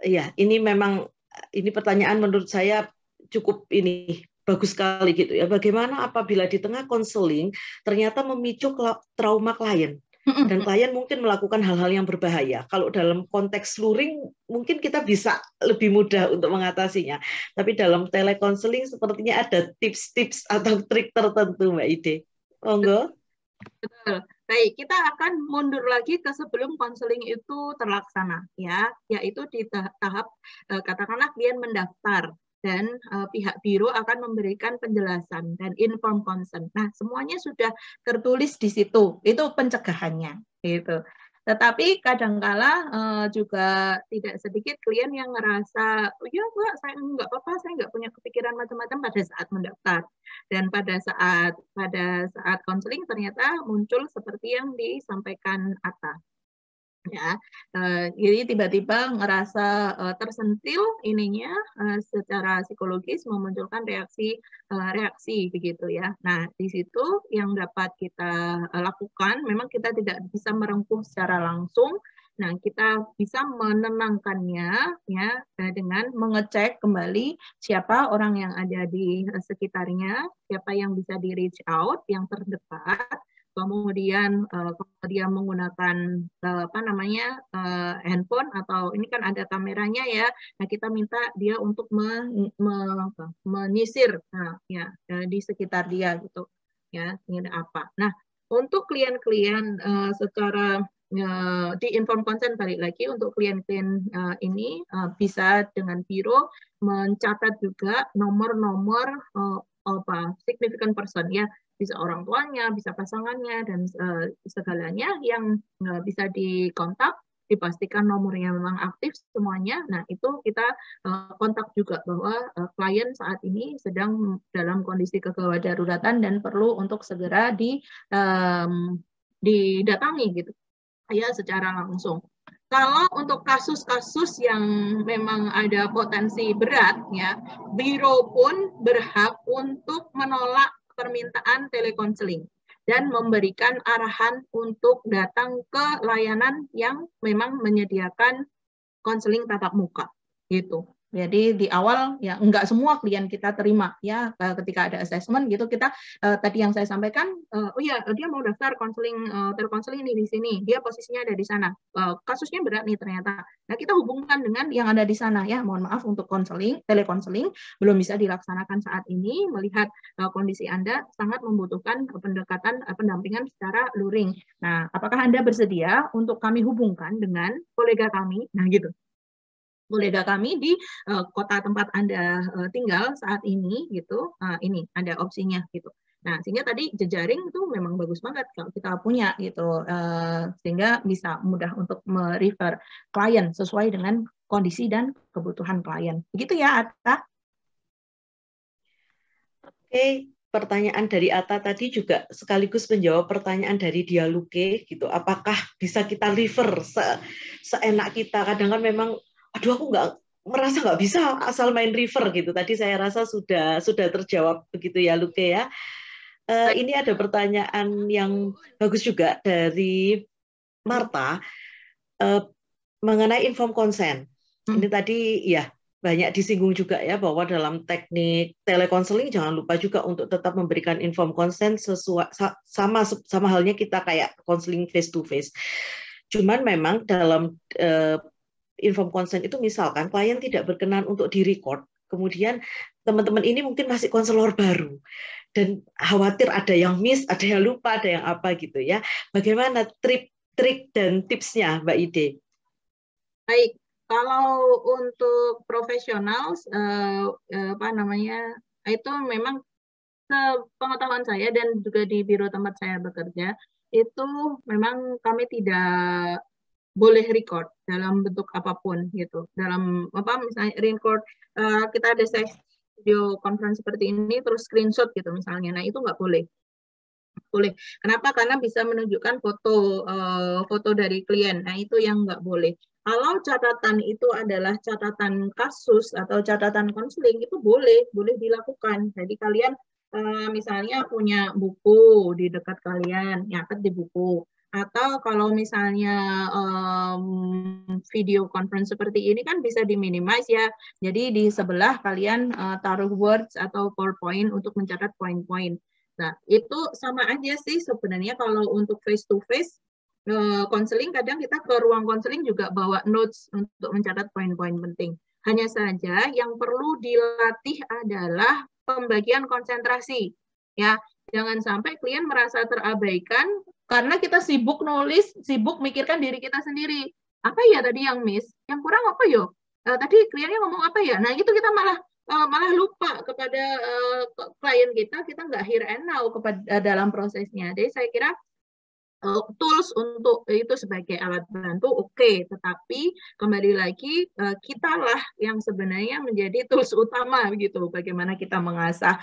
Ya, ini memang ini pertanyaan menurut saya cukup ini bagus sekali gitu ya. Bagaimana apabila di tengah konseling ternyata memicu trauma klien? Dan klien mungkin melakukan hal-hal yang berbahaya. Kalau dalam konteks luring, mungkin kita bisa lebih mudah untuk mengatasinya. Tapi dalam telekonseling sepertinya ada tips-tips atau trik tertentu, Mbak Ide. Monggo. Betul. Baik, kita akan mundur lagi ke sebelum konseling itu terlaksana, ya, yaitu di tahap katakanlah klien mendaftar dan pihak biro akan memberikan penjelasan dan inform consent. Nah, semuanya sudah tertulis di situ. Itu pencegahannya, gitu. Tetapi kadangkala juga tidak sedikit klien yang ngerasa, oh ya Mbak, saya nggak apa-apa, saya nggak punya kepikiran macam-macam pada saat mendaftar. Dan pada saat konseling ternyata muncul seperti yang disampaikan Atta. Ya, jadi tiba-tiba ngerasa tersentil ininya secara psikologis memunculkan reaksi begitu ya. Nah, di situ yang dapat kita lakukan, memang kita tidak bisa merengkuh secara langsung. Nah, kita bisa menenangkannya ya dengan mengecek kembali siapa orang yang ada di sekitarnya, siapa yang bisa di reach out, yang terdekat. Kemudian kalau dia menggunakan handphone atau ini kan ada kameranya ya, nah kita minta dia untuk menyisir di sekitar dia gitu ya, ini apa. Nah, untuk klien-klien secara di inform consent balik lagi untuk klien-klien ini bisa dengan biro mencatat juga nomor-nomor significant person ya, bisa orang tuanya, bisa pasangannya, dan segalanya yang bisa dikontak, dipastikan nomornya memang aktif semuanya. Nah, itu kita kontak juga bahwa klien saat ini sedang dalam kondisi kegawat daruratan dan perlu untuk segera didatangi gitu, ya secara langsung. Kalau untuk kasus-kasus yang memang ada potensi berat, ya, biro pun berhak untuk menolak permintaan telekonseling dan memberikan arahan untuk datang ke layanan yang memang menyediakan konseling tatap muka, gitu. Jadi di awal ya enggak semua klien kita terima ya ketika ada assessment gitu kita tadi yang saya sampaikan oh ya dia mau daftar telekonseling ini di sini, dia posisinya ada di sana, kasusnya berat nih ternyata. Nah, kita hubungkan dengan yang ada di sana ya, mohon maaf untuk telekonseling belum bisa dilaksanakan saat ini melihat kondisi Anda sangat membutuhkan pendekatan pendampingan secara luring. Nah, apakah Anda bersedia untuk kami hubungkan dengan kolega kami? Nah, gitu. Kolega kami di kota tempat Anda tinggal saat ini gitu, ini ada opsinya gitu. Nah, sehingga tadi jejaring itu memang bagus banget kalau kita punya gitu, sehingga bisa mudah untuk merefer klien sesuai dengan kondisi dan kebutuhan klien. Begitu ya, Atta? Oke, pertanyaan dari Atta tadi juga sekaligus menjawab pertanyaan dari Dialuke gitu. Apakah bisa kita refer seenak kita? Kadang kan memang, aduh aku merasa nggak bisa asal main river gitu. Tadi saya rasa sudah terjawab begitu ya, Luke ya. Ini ada pertanyaan yang bagus juga dari Marta mengenai informed consent. Ini tadi ya banyak disinggung juga ya bahwa dalam teknik telekonseling jangan lupa juga untuk tetap memberikan informed consent sesuai sama halnya kita kayak konseling face to face. Cuman memang dalam informed consent itu misalkan klien tidak berkenan untuk direcord, kemudian teman-teman ini mungkin masih konselor baru dan khawatir ada yang miss, ada yang lupa, ada yang apa gitu ya. Bagaimana trik dan tipsnya, Mbak Ide? Baik, kalau untuk profesional, apa namanya, itu memang sepengetahuan saya dan juga di biro tempat saya bekerja, itu memang kami tidak boleh record dalam bentuk apapun gitu. Dalam apa misalnya record kita ada sesi video conference seperti ini terus screenshot gitu misalnya. Nah, itu nggak boleh. Boleh. Kenapa? Karena bisa menunjukkan foto dari klien. Nah, itu yang nggak boleh. Kalau catatan itu adalah catatan kasus atau catatan konseling, itu boleh dilakukan. Jadi kalian misalnya punya buku di dekat kalian, nyatet di buku. Atau kalau misalnya video conference seperti ini kan bisa diminimize ya. Jadi di sebelah kalian taruh words atau PowerPoint untuk mencatat poin-poin. Nah, itu sama aja sih sebenarnya kalau untuk face to face konseling kadang kita ke ruang konseling juga bawa notes untuk mencatat poin-poin penting. Hanya saja yang perlu dilatih adalah pembagian konsentrasi. Ya, jangan sampai klien merasa terabaikan karena kita sibuk nulis, sibuk mikirkan diri kita sendiri. Apa ya tadi yang miss? Yang kurang apa yo? Tadi kliennya ngomong apa ya? Nah, itu kita malah lupa kepada klien kita nggak hear and now kepada dalam prosesnya. Jadi saya kira tools untuk itu sebagai alat bantu oke, tetapi kembali lagi kitalah yang sebenarnya menjadi tools utama gitu. Bagaimana kita mengasah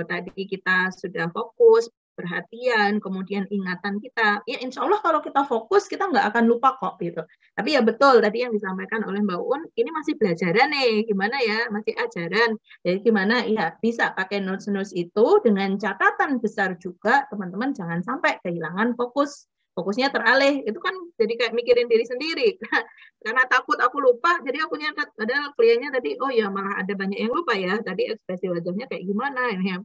tadi kita sudah fokus, perhatian, kemudian ingatan kita. Ya insya Allah kalau kita fokus kita nggak akan lupa kok gitu. Tapi ya betul tadi yang disampaikan oleh Mbak Un, ini masih belajaran nih, gimana ya, masih ajaran. Jadi gimana ya bisa pakai notes-notes itu dengan catatan besar juga teman-teman jangan sampai kehilangan fokusnya teralih, itu kan jadi kayak mikirin diri sendiri karena takut aku lupa jadi aku nyatet, padahal kliennya tadi oh ya malah ada banyak yang lupa ya tadi ekspresi wajahnya kayak gimana ini.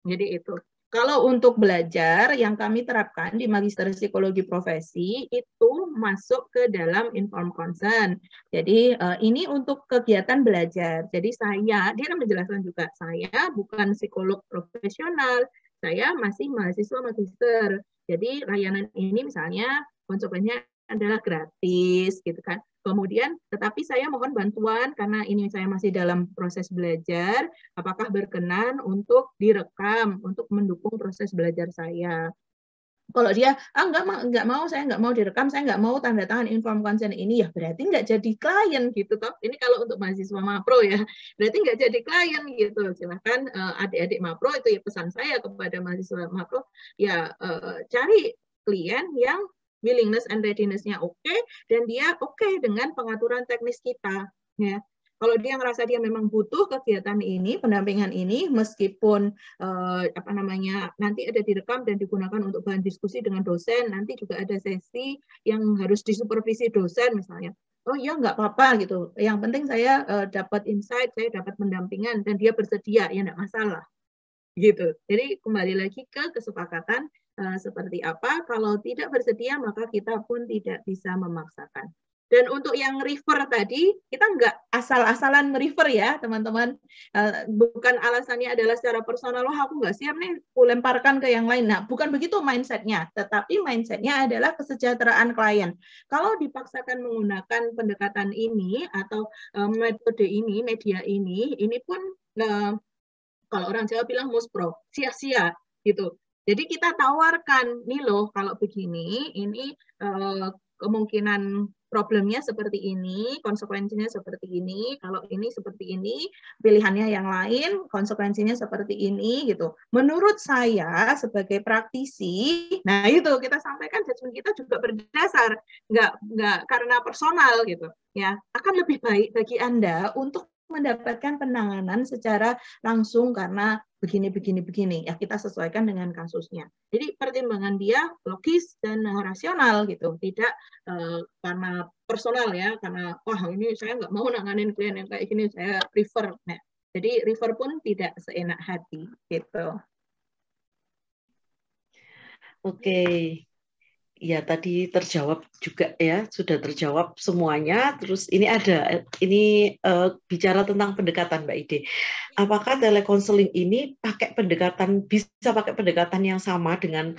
Jadi itu kalau untuk belajar yang kami terapkan di Magister Psikologi Profesi itu masuk ke dalam informed consent. Jadi ini untuk kegiatan belajar. Jadi dia akan menjelaskan juga saya bukan psikolog profesional, saya masih mahasiswa magister. Jadi layanan ini misalnya konsekuensinya adalah gratis gitu kan. Kemudian tetapi saya mohon bantuan karena ini saya masih dalam proses belajar, apakah berkenan untuk direkam untuk mendukung proses belajar saya. Kalau dia nggak mau, saya nggak mau direkam, saya nggak mau tanda tangan informed consent ini, ya berarti nggak jadi klien gitu toh. Ini kalau untuk mahasiswa Mapro ya, berarti nggak jadi klien gitu. Silahkan adik-adik Mapro itu ya pesan saya kepada mahasiswa Mapro, ya cari klien yang willingness and readiness-nya oke, dan dia oke dengan pengaturan teknis kita. Ya. Kalau dia ngerasa dia memang butuh kegiatan ini, pendampingan ini, meskipun nanti ada direkam dan digunakan untuk bahan diskusi dengan dosen, nanti juga ada sesi yang harus disupervisi dosen misalnya. Oh iya nggak apa-apa gitu. Yang penting saya dapat insight, saya dapat pendampingan dan dia bersedia, ya nggak masalah. Gitu. Jadi kembali lagi ke kesepakatan seperti apa. Kalau tidak bersedia maka kita pun tidak bisa memaksakan. Dan untuk yang refer tadi, kita nggak asal-asalan refer ya, teman-teman. Bukan alasannya adalah secara personal, wah aku nggak siap nih, aku lemparkan ke yang lain. Nah, bukan begitu mindsetnya, tetapi mindsetnya adalah kesejahteraan klien. Kalau dipaksakan menggunakan pendekatan ini atau metode ini, media ini pun kalau orang Jawa bilang muspro, sia-sia gitu. Jadi kita tawarkan, nih loh kalau begini, ini kemungkinan problemnya seperti ini, konsekuensinya seperti ini, kalau ini seperti ini, pilihannya yang lain, konsekuensinya seperti ini gitu. Menurut saya sebagai praktisi, nah itu kita sampaikan judgement kita juga berdasar, nggak karena personal gitu ya. Akan lebih baik bagi Anda untuk mendapatkan penanganan secara langsung karena begini ya, kita sesuaikan dengan kasusnya. Jadi pertimbangan dia logis dan rasional gitu, tidak karena personal ya, karena wah ini saya nggak mau nanganin klien yang kayak gini, saya prefer. Nah, jadi refer pun tidak seenak hati gitu. Oke. Ya, tadi terjawab juga ya, sudah terjawab semuanya. Terus ini bicara tentang pendekatan Mbak Ide. Apakah telekonseling ini bisa pakai pendekatan yang sama dengan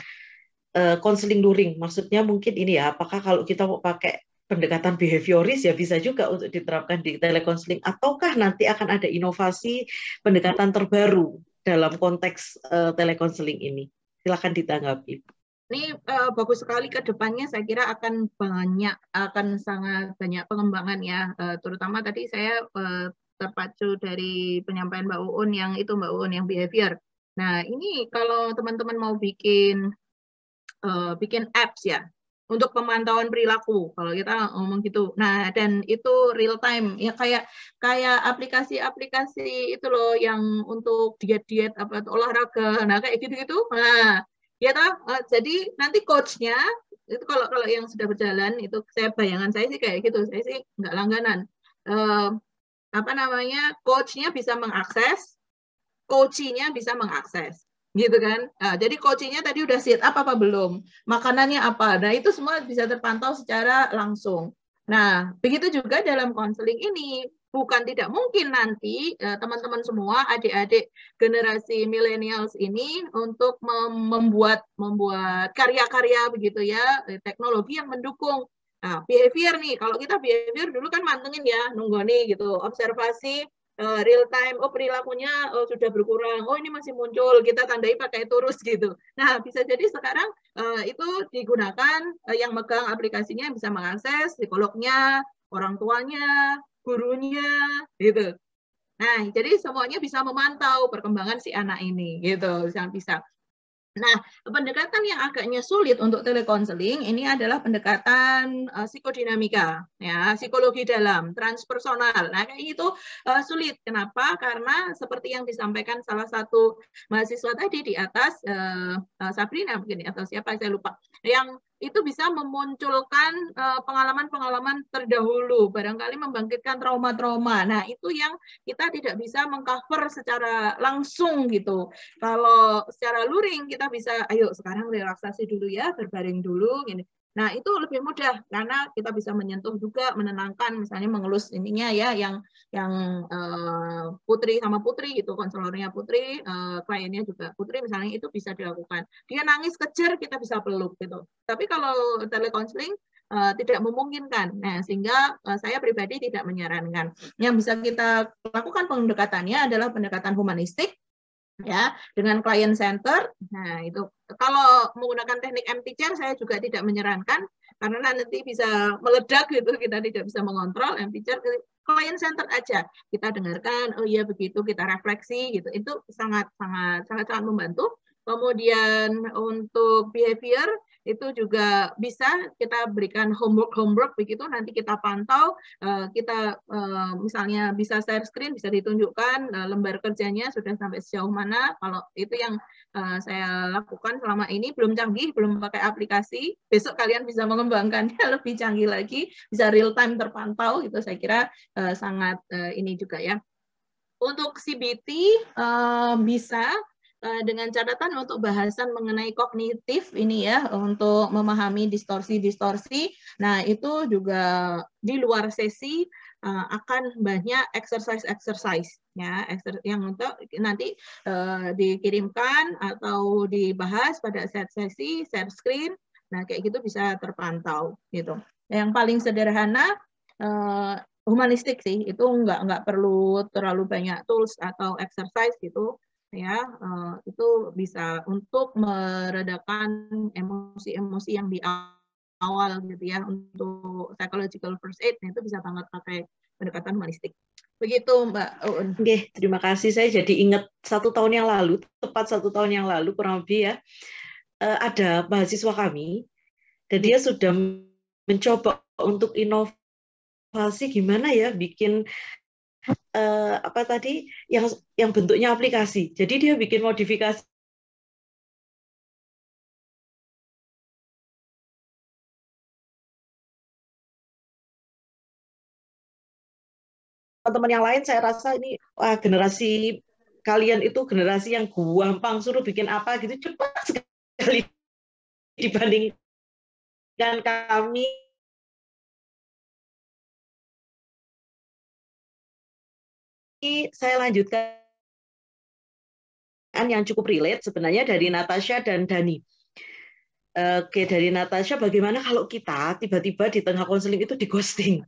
konseling luring? Maksudnya mungkin ini ya, apakah kalau kita mau pakai pendekatan behavioris ya bisa juga untuk diterapkan di telekonseling, ataukah nanti akan ada inovasi pendekatan terbaru dalam konteks telekonseling ini? Silakan ditanggapi. Ini bagus sekali ke depannya, saya kira akan sangat banyak pengembangan ya, terutama tadi saya terpacu dari penyampaian Mbak Uun yang behavior. Nah ini kalau teman-teman mau bikin apps ya untuk pemantauan perilaku kalau kita ngomong gitu. Nah dan itu real time ya, kayak aplikasi-aplikasi itu loh yang untuk diet olahraga, nah kayak gitu-gitu. Nah ya jadi nanti coachnya itu kalau yang sudah berjalan itu, bayangan saya sih kayak gitu, saya sih nggak langganan. Coachnya bisa mengakses, coachingnya bisa mengakses, gitu kan? Nah, jadi coachingnya tadi udah sit up apa belum, makanannya apa, nah itu semua bisa terpantau secara langsung. Nah begitu juga dalam konseling ini. Bukan tidak mungkin nanti teman-teman semua, adik-adik generasi millennials ini untuk membuat karya-karya begitu ya, teknologi yang mendukung. Nah, behavior nih, kalau kita behavior dulu kan mantengin ya, nunggu nih gitu, observasi real time, perilakunya sudah berkurang, ini masih muncul, kita tandai pakai turus gitu. Nah, bisa jadi sekarang itu digunakan yang megang aplikasinya bisa mengakses psikolognya, orang tuanya, gurunya, gitu. Nah, jadi semuanya bisa memantau perkembangan si anak ini, gitu, bisa. Nah, pendekatan yang agaknya sulit untuk telekonseling ini adalah pendekatan psikodinamika, ya, psikologi dalam, transpersonal. Nah, kayak itu sulit. Kenapa? Karena seperti yang disampaikan salah satu mahasiswa tadi di atas, Sabrina mungkin atau siapa saya lupa, yang itu bisa memunculkan pengalaman-pengalaman terdahulu, barangkali membangkitkan trauma-trauma. Nah, itu yang kita tidak bisa mengcover secara langsung gitu. Kalau secara luring kita bisa, ayo sekarang relaksasi dulu ya, berbaring dulu gini. Nah, itu lebih mudah karena kita bisa menyentuh juga, menenangkan, misalnya mengelus ininya ya, yang Putri sama Putri gitu, konselornya Putri, kliennya juga Putri misalnya, itu bisa dilakukan. Dia nangis kejer, kita bisa peluk gitu. Tapi kalau telekonseling tidak memungkinkan. Nah, sehingga saya pribadi tidak menyarankan. Yang bisa kita lakukan pendekatannya adalah pendekatan humanistik, ya, dengan client center. Nah, itu kalau menggunakan teknik M-Teacher saya juga tidak menyarankan karena nanti bisa meledak gitu, kita tidak bisa mengontrol. M-Teacher client center aja, kita dengarkan, oh iya begitu, kita refleksi gitu, itu sangat membantu. Kemudian untuk behavior itu juga bisa kita berikan homework begitu, nanti kita pantau, kita misalnya bisa share screen, bisa ditunjukkan lembar kerjanya sudah sampai sejauh mana. Kalau itu yang saya lakukan selama ini, belum canggih, belum pakai aplikasi, besok kalian bisa mengembangkannya lebih canggih lagi, bisa real time terpantau, itu saya kira sangat ini juga ya. Untuk CBT bisa dengan catatan untuk bahasan mengenai kognitif ini ya, untuk memahami distorsi-distorsi. Nah, itu juga di luar sesi akan banyak exercise ya, yang untuk nanti dikirimkan atau dibahas pada sesi share screen. Nah, kayak gitu bisa terpantau gitu. Yang paling sederhana humanistik sih, itu nggak perlu terlalu banyak tools atau exercise gitu ya, itu bisa untuk meredakan emosi-emosi yang di awal gitu ya untuk psychological first aid, nah itu bisa banget pakai pendekatan humanistik. Begitu Mbak Uun. Oke, terima kasih. Saya jadi ingat 1 tahun yang lalu, tepat 1 tahun yang lalu kurang lebih ya, ada mahasiswa kami dan dia sudah mencoba untuk inovasi gimana ya bikin apa tadi yang bentuknya aplikasi. Jadi dia bikin modifikasi teman-teman yang lain. Saya rasa ini wah, generasi kalian itu generasi yang gampang, suruh bikin apa gitu cepat sekali dibandingkan kami. Saya lanjutkan yang cukup relate sebenarnya dari Natasha dan Dani. Oke, dari Natasha, bagaimana kalau kita tiba-tiba di tengah konseling itu di ghosting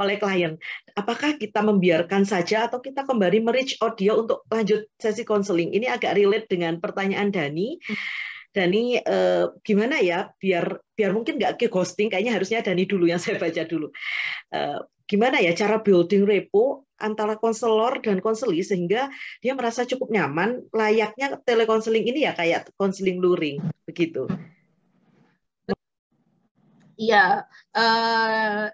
oleh klien? Apakah kita membiarkan saja atau kita kembali me-reach out dia untuk lanjut sesi konseling? Ini agak relate dengan pertanyaan Dani. Dani, gimana ya biar mungkin nggak ke ghosting, kayaknya harusnya Dani dulu yang saya baca dulu. Gimana ya cara building repo antara konselor dan konseli sehingga dia merasa cukup nyaman, layaknya telekonseling ini ya kayak konseling luring begitu. Iya,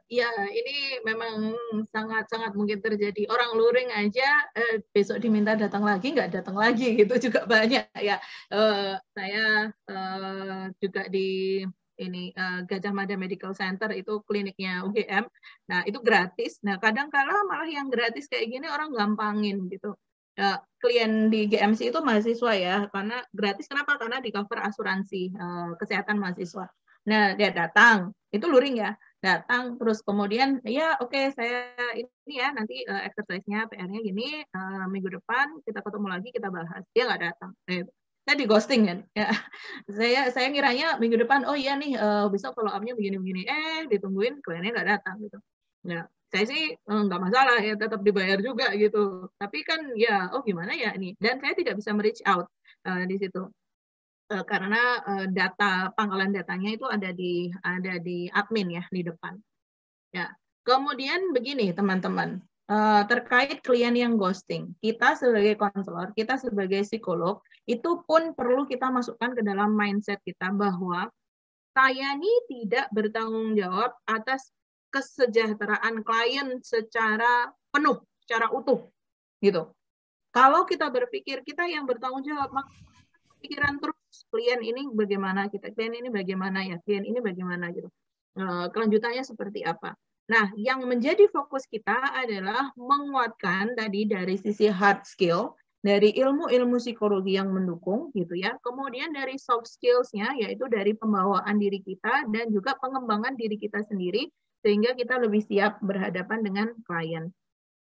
ya ini memang sangat-sangat mungkin terjadi. Orang luring aja besok diminta datang lagi, nggak datang lagi gitu juga banyak ya. Saya juga di ini Gajah Mada Medical Center itu kliniknya UGM. Nah itu gratis. Nah kadang-kala malah yang gratis kayak gini orang gampangin gitu. Klien di GMC itu mahasiswa ya, karena gratis. Kenapa? Karena di cover asuransi kesehatan mahasiswa. Nah, dia datang, itu luring ya, datang terus kemudian ya oke, saya ini ya nanti exercise-nya PR-nya gini, minggu depan kita ketemu lagi kita bahas. Dia nggak datang. Saya di ghosting kan. Ya. Saya ngiranya minggu depan oh iya nih besok follow up-nya begini-begini. Ditungguin kliennya nggak datang gitu. Nah, saya sih nggak masalah ya tetap dibayar juga gitu. Tapi kan ya oh gimana ya ini, dan saya tidak bisa reach out di situ. Karena data pangkalan datanya itu ada di admin ya di depan. Ya. Kemudian begini teman-teman, terkait klien yang ghosting, kita sebagai konselor, kita sebagai psikolog itu pun perlu kita masukkan ke dalam mindset kita bahwa saya ini tidak bertanggung jawab atas kesejahteraan klien secara penuh, secara utuh, gitu. Kalau kita berpikir kita yang bertanggung jawab, maka pikiran terus klien ini bagaimana klien ini bagaimana ya, klien ini bagaimana gitu. Kelanjutannya seperti apa. Nah, yang menjadi fokus kita adalah menguatkan tadi dari sisi hard skill, dari ilmu-ilmu psikologi yang mendukung gitu ya. Kemudian dari soft skills-nya yaitu dari pembawaan diri kita dan juga pengembangan diri kita sendiri sehingga kita lebih siap berhadapan dengan klien.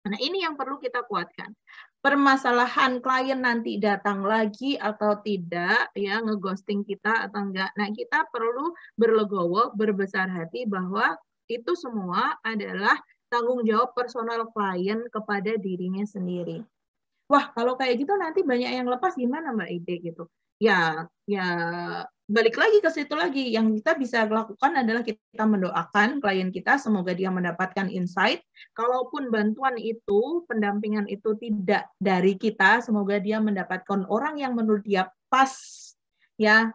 Nah, ini yang perlu kita kuatkan. Permasalahan klien nanti datang lagi atau tidak, ya ngeghosting kita atau enggak. Nah, kita perlu berlegowo, berbesar hati bahwa itu semua adalah tanggung jawab personal klien kepada dirinya sendiri. Wah, kalau kayak gitu nanti banyak yang lepas gimana Mbak Ide gitu. Ya balik lagi ke situ lagi. Yang kita bisa lakukan adalah kita mendoakan klien kita semoga dia mendapatkan insight. Kalaupun bantuan itu, pendampingan itu tidak dari kita, semoga dia mendapatkan orang yang menurut dia pas ya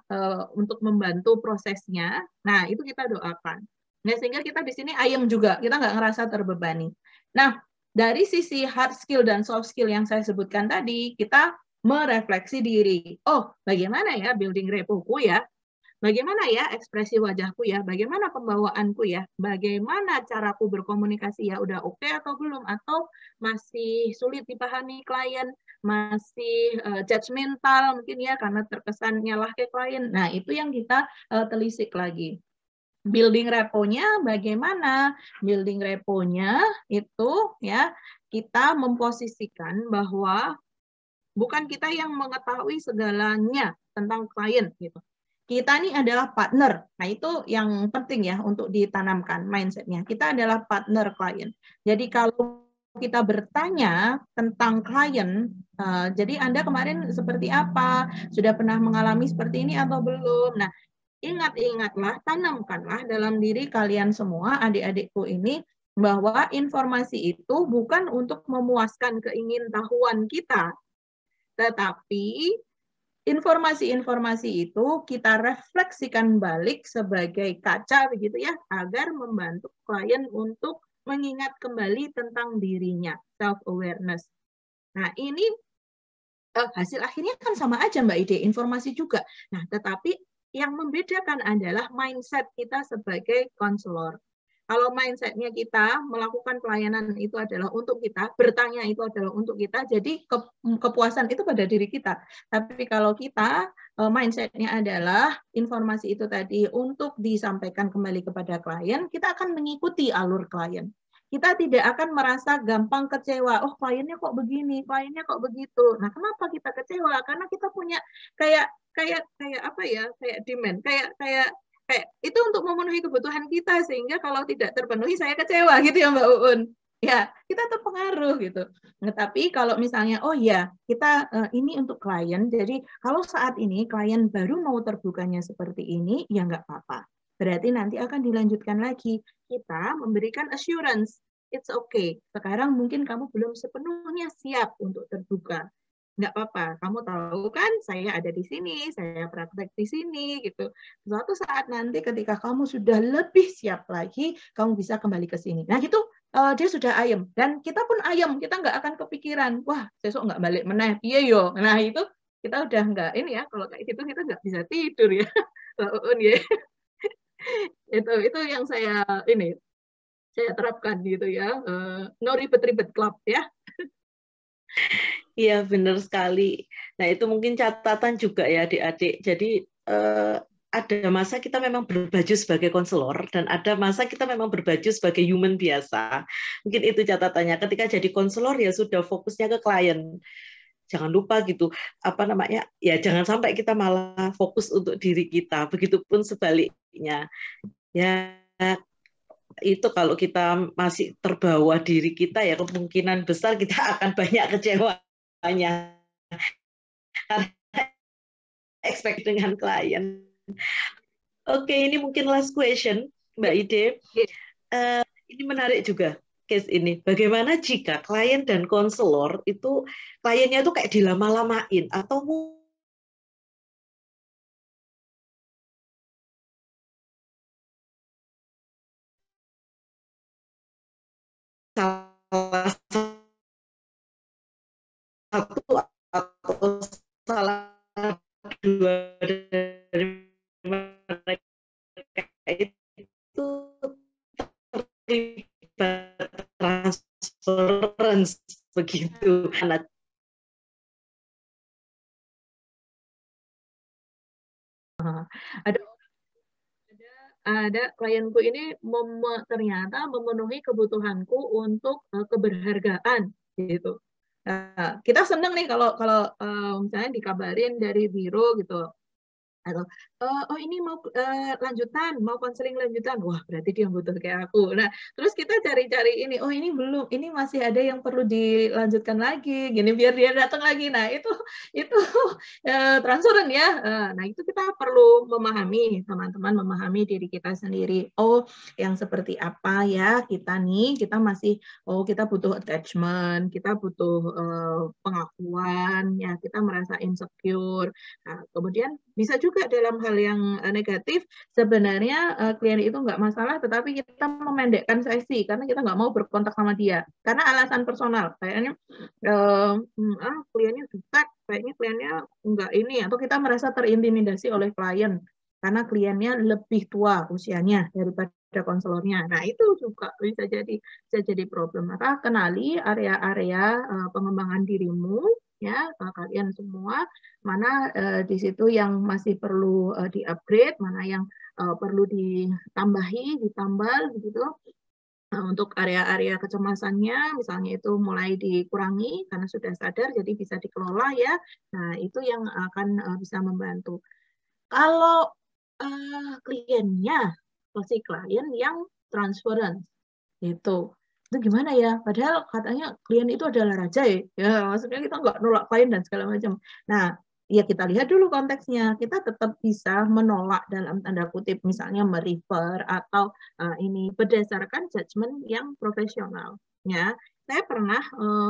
untuk membantu prosesnya. Nah, itu kita doakan. Nah, sehingga kita di sini ayem juga, kita nggak ngerasa terbebani. Nah, dari sisi hard skill dan soft skill yang saya sebutkan tadi, kita merefleksi diri. Oh, bagaimana ya building repoku ya? Bagaimana ya ekspresi wajahku ya? Bagaimana pembawaanku ya? Bagaimana caraku berkomunikasi ya? Udah oke atau belum? Atau masih sulit dipahami klien? Masih judgmental mungkin ya karena terkesan nyalah ke klien. Nah, itu yang kita telisik lagi. Building repo-nya bagaimana? Building repo-nya itu ya kita memposisikan bahwa bukan kita yang mengetahui segalanya tentang klien gitu. Kita ini adalah partner. Nah, itu yang penting ya untuk ditanamkan mindset-nya. Kita adalah partner klien. Jadi kalau kita bertanya tentang klien, jadi Anda kemarin seperti apa? Sudah pernah mengalami seperti ini atau belum? Nah, ingat-ingatlah, tanamkanlah dalam diri kalian semua, adik-adikku ini, bahwa informasi itu bukan untuk memuaskan keingintahuan kita, tetapi informasi-informasi itu kita refleksikan balik sebagai kaca begitu ya, agar membantu klien untuk mengingat kembali tentang dirinya, self-awareness. Nah, ini hasil akhirnya kan sama aja Mbak Ide, informasi juga. Nah, tetapi yang membedakan adalah mindset kita sebagai konselor. Kalau mindsetnya kita melakukan pelayanan itu adalah untuk kita, bertanya itu adalah untuk kita, jadi kepuasan itu pada diri kita. Tapi kalau kita mindsetnya adalah informasi itu tadi untuk disampaikan kembali kepada klien, kita akan mengikuti alur klien. Kita tidak akan merasa gampang kecewa. Oh, kliennya kok begini, kliennya kok begitu. Nah, kenapa kita kecewa? Karena kita punya kayak apa ya? Kayak demand, kayak itu untuk memenuhi kebutuhan kita, sehingga kalau tidak terpenuhi saya kecewa gitu ya Mbak Uun. Ya, kita terpengaruh gitu. Nah, tapi kalau misalnya oh ya, kita ini untuk klien. Jadi kalau saat ini klien baru mau terbukanya seperti ini, ya nggak apa-apa. Berarti nanti akan dilanjutkan lagi. Kita memberikan assurance. It's okay. Sekarang mungkin kamu belum sepenuhnya siap untuk terbuka. Nggak apa-apa. Kamu tahu kan, saya ada di sini, saya praktek di sini, gitu. Suatu saat nanti ketika kamu sudah lebih siap lagi, kamu bisa kembali ke sini. Nah, gitu dia sudah ayem. Dan kita pun ayem. Kita nggak akan kepikiran, wah, besok nggak balik meneh. Iya yo. Nah, itu kita udah nggak, ini ya, kalau kayak gitu kita nggak bisa tidur ya. Ya. Itu yang saya terapkan gitu ya, no ribet-ribet club ya. Iya benar sekali. Nah itu mungkin catatan juga ya adik-adik. Jadi ada masa kita memang berbaju sebagai konselor dan ada masa kita memang berbaju sebagai human biasa. Mungkin itu catatannya. Ketika jadi konselor ya sudah fokusnya ke klien. Jangan lupa gitu, apa namanya, ya jangan sampai kita malah fokus untuk diri kita. Begitupun sebaliknya. Ya itu kalau kita masih terbawa diri kita ya kemungkinan besar kita akan banyak kecewanya karena expect dengan klien. Oke, ini mungkin last question Mbak Ide. Ini menarik juga case ini. Bagaimana jika klien dan konselor itu kliennya itu kayak dilama-lamain atau salah satu atau salah dua dari mereka itu terlibat transference begitu. Ada klienku ini ternyata memenuhi kebutuhanku untuk keberhargaan gitu. Nah, kita seneng nih kalau misalnya dikabarin dari biro gitu, atau oh ini mau lanjutan, mau konseling lanjutan, wah berarti dia butuh kayak aku. Nah terus kita cari-cari ini, oh ini belum, ini masih ada yang perlu dilanjutkan lagi, gini biar dia datang lagi. Nah itu transferan ya. Nah itu kita perlu memahami, teman-teman memahami diri kita sendiri. Oh yang seperti apa ya kita nih, kita masih, oh kita butuh attachment, kita butuh pengakuan, ya kita merasa insecure. Nah, kemudian bisa juga dalam hal yang negatif, sebenarnya klien itu nggak masalah, tetapi kita memendekkan sesi karena kita nggak mau berkontak sama dia. Karena alasan personal, kayaknya kliennya jutek, kayaknya kliennya nggak ini, atau kita merasa terintimidasi oleh klien karena kliennya lebih tua usianya daripada konselornya. Nah itu juga bisa jadi problem. Maka kenali area-area pengembangan dirimu ya kalian semua, mana di situ yang masih perlu di-upgrade, mana yang perlu ditambahi, ditambal begitu. Untuk area-area kecemasannya misalnya itu mulai dikurangi karena sudah sadar, jadi bisa dikelola ya. Nah, itu yang akan bisa membantu. Kalau kliennya si klien yang transference itu gimana ya? Padahal katanya klien itu adalah raja ya. Ya, maksudnya kita nggak nolak klien dan segala macam. Nah, ya kita lihat dulu konteksnya. Kita tetap bisa menolak dalam tanda kutip, misalnya merefer atau ini berdasarkan judgement yang profesional. Ya, saya pernah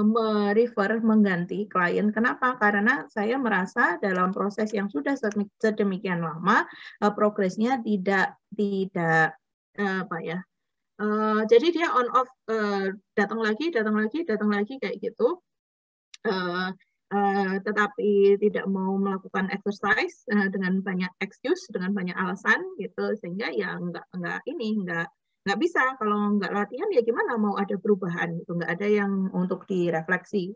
merefer mengganti klien. Kenapa? Karena saya merasa dalam proses yang sudah sedemikian lama progresnya tidak apa ya. Jadi dia on off, datang lagi kayak gitu. Tetapi tidak mau melakukan exercise dengan banyak excuse, dengan banyak alasan gitu, sehingga ya nggak bisa. Kalau nggak latihan ya gimana mau ada perubahan gitu, nggak ada yang untuk direfleksi.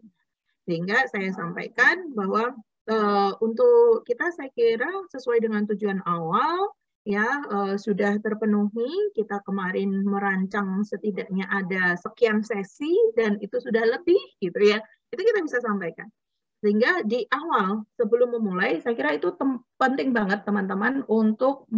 Sehingga saya sampaikan bahwa untuk kita, saya kira sesuai dengan tujuan awal ya, sudah terpenuhi. Kita kemarin merancang setidaknya ada sekian sesi dan itu sudah lebih gitu ya, itu kita bisa sampaikan. Sehingga di awal sebelum memulai, saya kira itu penting banget teman-teman untuk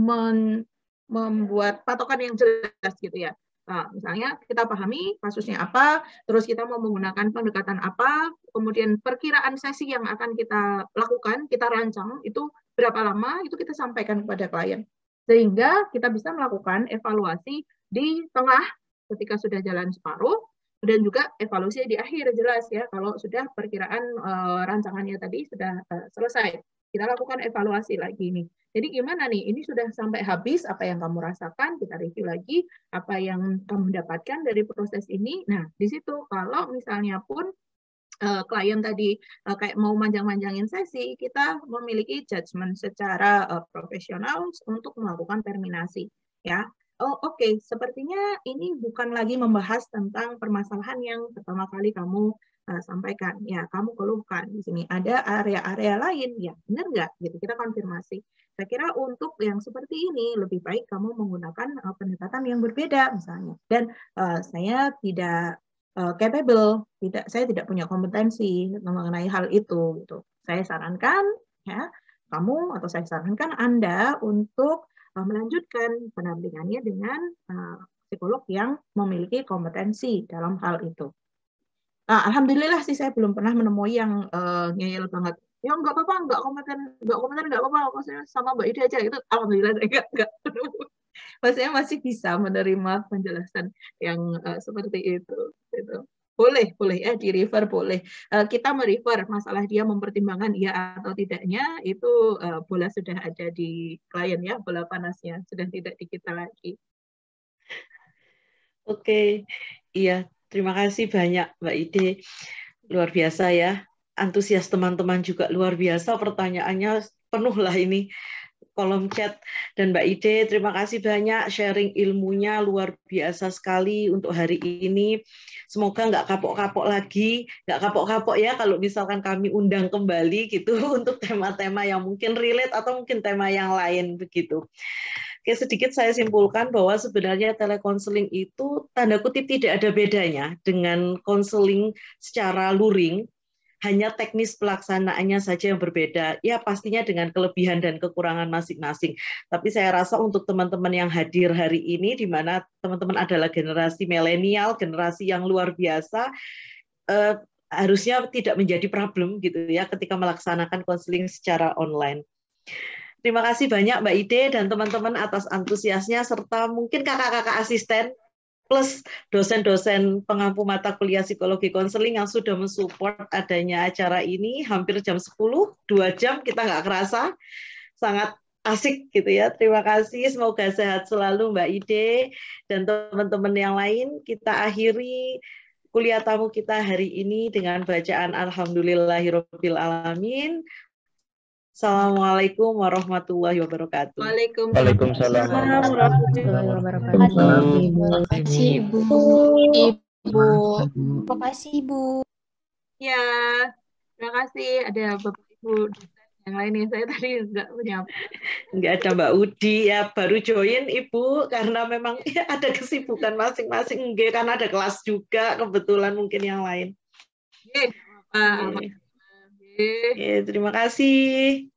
membuat patokan yang jelas gitu ya. Nah, misalnya kita pahami kasusnya apa, terus kita mau menggunakan pendekatan apa, kemudian perkiraan sesi yang akan kita lakukan, kita rancang, itu berapa lama, itu kita sampaikan kepada klien. Sehingga kita bisa melakukan evaluasi di tengah ketika sudah jalan separuh, dan juga evaluasi di akhir, jelas ya, kalau sudah perkiraan rancangannya tadi sudah selesai. Kita lakukan evaluasi lagi nih. Jadi gimana nih, ini sudah sampai habis, apa yang kamu rasakan, kita review lagi, apa yang kamu dapatkan dari proses ini. Nah, di situ kalau misalnya pun klien tadi kayak mau manjang-manjangin sesi, kita memiliki judgement secara profesional untuk melakukan terminasi. Ya, oh oke, sepertinya ini bukan lagi membahas tentang permasalahan yang pertama kali kamu sampaikan. Ya, kamu keluhkan di sini ada area-area lain, ya benar nggak? Gitu, kita konfirmasi. Saya kira untuk yang seperti ini lebih baik kamu menggunakan pendekatan yang berbeda misalnya. Dan saya tidak capable, saya tidak punya kompetensi mengenai hal itu. Gitu. Saya sarankan ya kamu, atau saya sarankan Anda untuk melanjutkan pendampingannya dengan psikolog yang memiliki kompetensi dalam hal itu. Alhamdulillah sih saya belum pernah menemui yang ngeyel banget. Ya nggak apa-apa, nggak kompeten nggak apa-apa, maksudnya sama Mbak Ida aja itu. Alhamdulillah saya nggak menemui. Maksudnya masih bisa menerima penjelasan yang seperti itu. Gitu. Boleh ya di refer boleh. Kita merefer masalah dia mempertimbangkan iya atau tidaknya itu bola sudah ada di klien ya, bola panasnya sudah tidak di kita lagi. Oke, iya. Terima kasih banyak Mbak Ide. Luar biasa ya. Antusias teman-teman juga luar biasa. Pertanyaannya penuh lah ini kolom chat. Dan Mbak Ide, terima kasih banyak sharing ilmunya, luar biasa sekali untuk hari ini. Semoga nggak kapok-kapok lagi, nggak kapok-kapok ya kalau misalkan kami undang kembali gitu untuk tema-tema yang mungkin relate atau mungkin tema yang lain begitu. Oke, sedikit saya simpulkan bahwa sebenarnya telekonseling itu tanda kutip tidak ada bedanya dengan konseling secara luring, hanya teknis pelaksanaannya saja yang berbeda. Ya pastinya dengan kelebihan dan kekurangan masing-masing. Tapi saya rasa untuk teman-teman yang hadir hari ini, di mana teman-teman adalah generasi milenial, generasi yang luar biasa, harusnya tidak menjadi problem gitu ya ketika melaksanakan konseling secara online. Terima kasih banyak Mbak Ide dan teman-teman atas antusiasnya, serta mungkin kakak-kakak asisten plus dosen-dosen pengampu mata kuliah psikologi konseling yang sudah mensupport adanya acara ini. Hampir jam 10, 2 jam kita nggak kerasa, sangat asik gitu ya. Terima kasih, semoga sehat selalu Mbak Ide dan teman-teman yang lain. Kita akhiri kuliah tamu kita hari ini dengan bacaan Alhamdulillahirabbil alamin. Assalamualaikum warahmatullahi wabarakatuh. Waalaikumsalam warahmatullahi wabarakatuh. Terima kasih Ibu. Terima kasih Ibu. Ya, terima kasih. Ada Bapak Ibu yang lain yang saya tadi nggak menyapa. Nggak ada Mbak Udi ya, baru join Ibu karena memang ya, ada kesibukan masing-masing. Nggak, kan ada kelas juga kebetulan mungkin yang lain. Terima kasih. Terima kasih.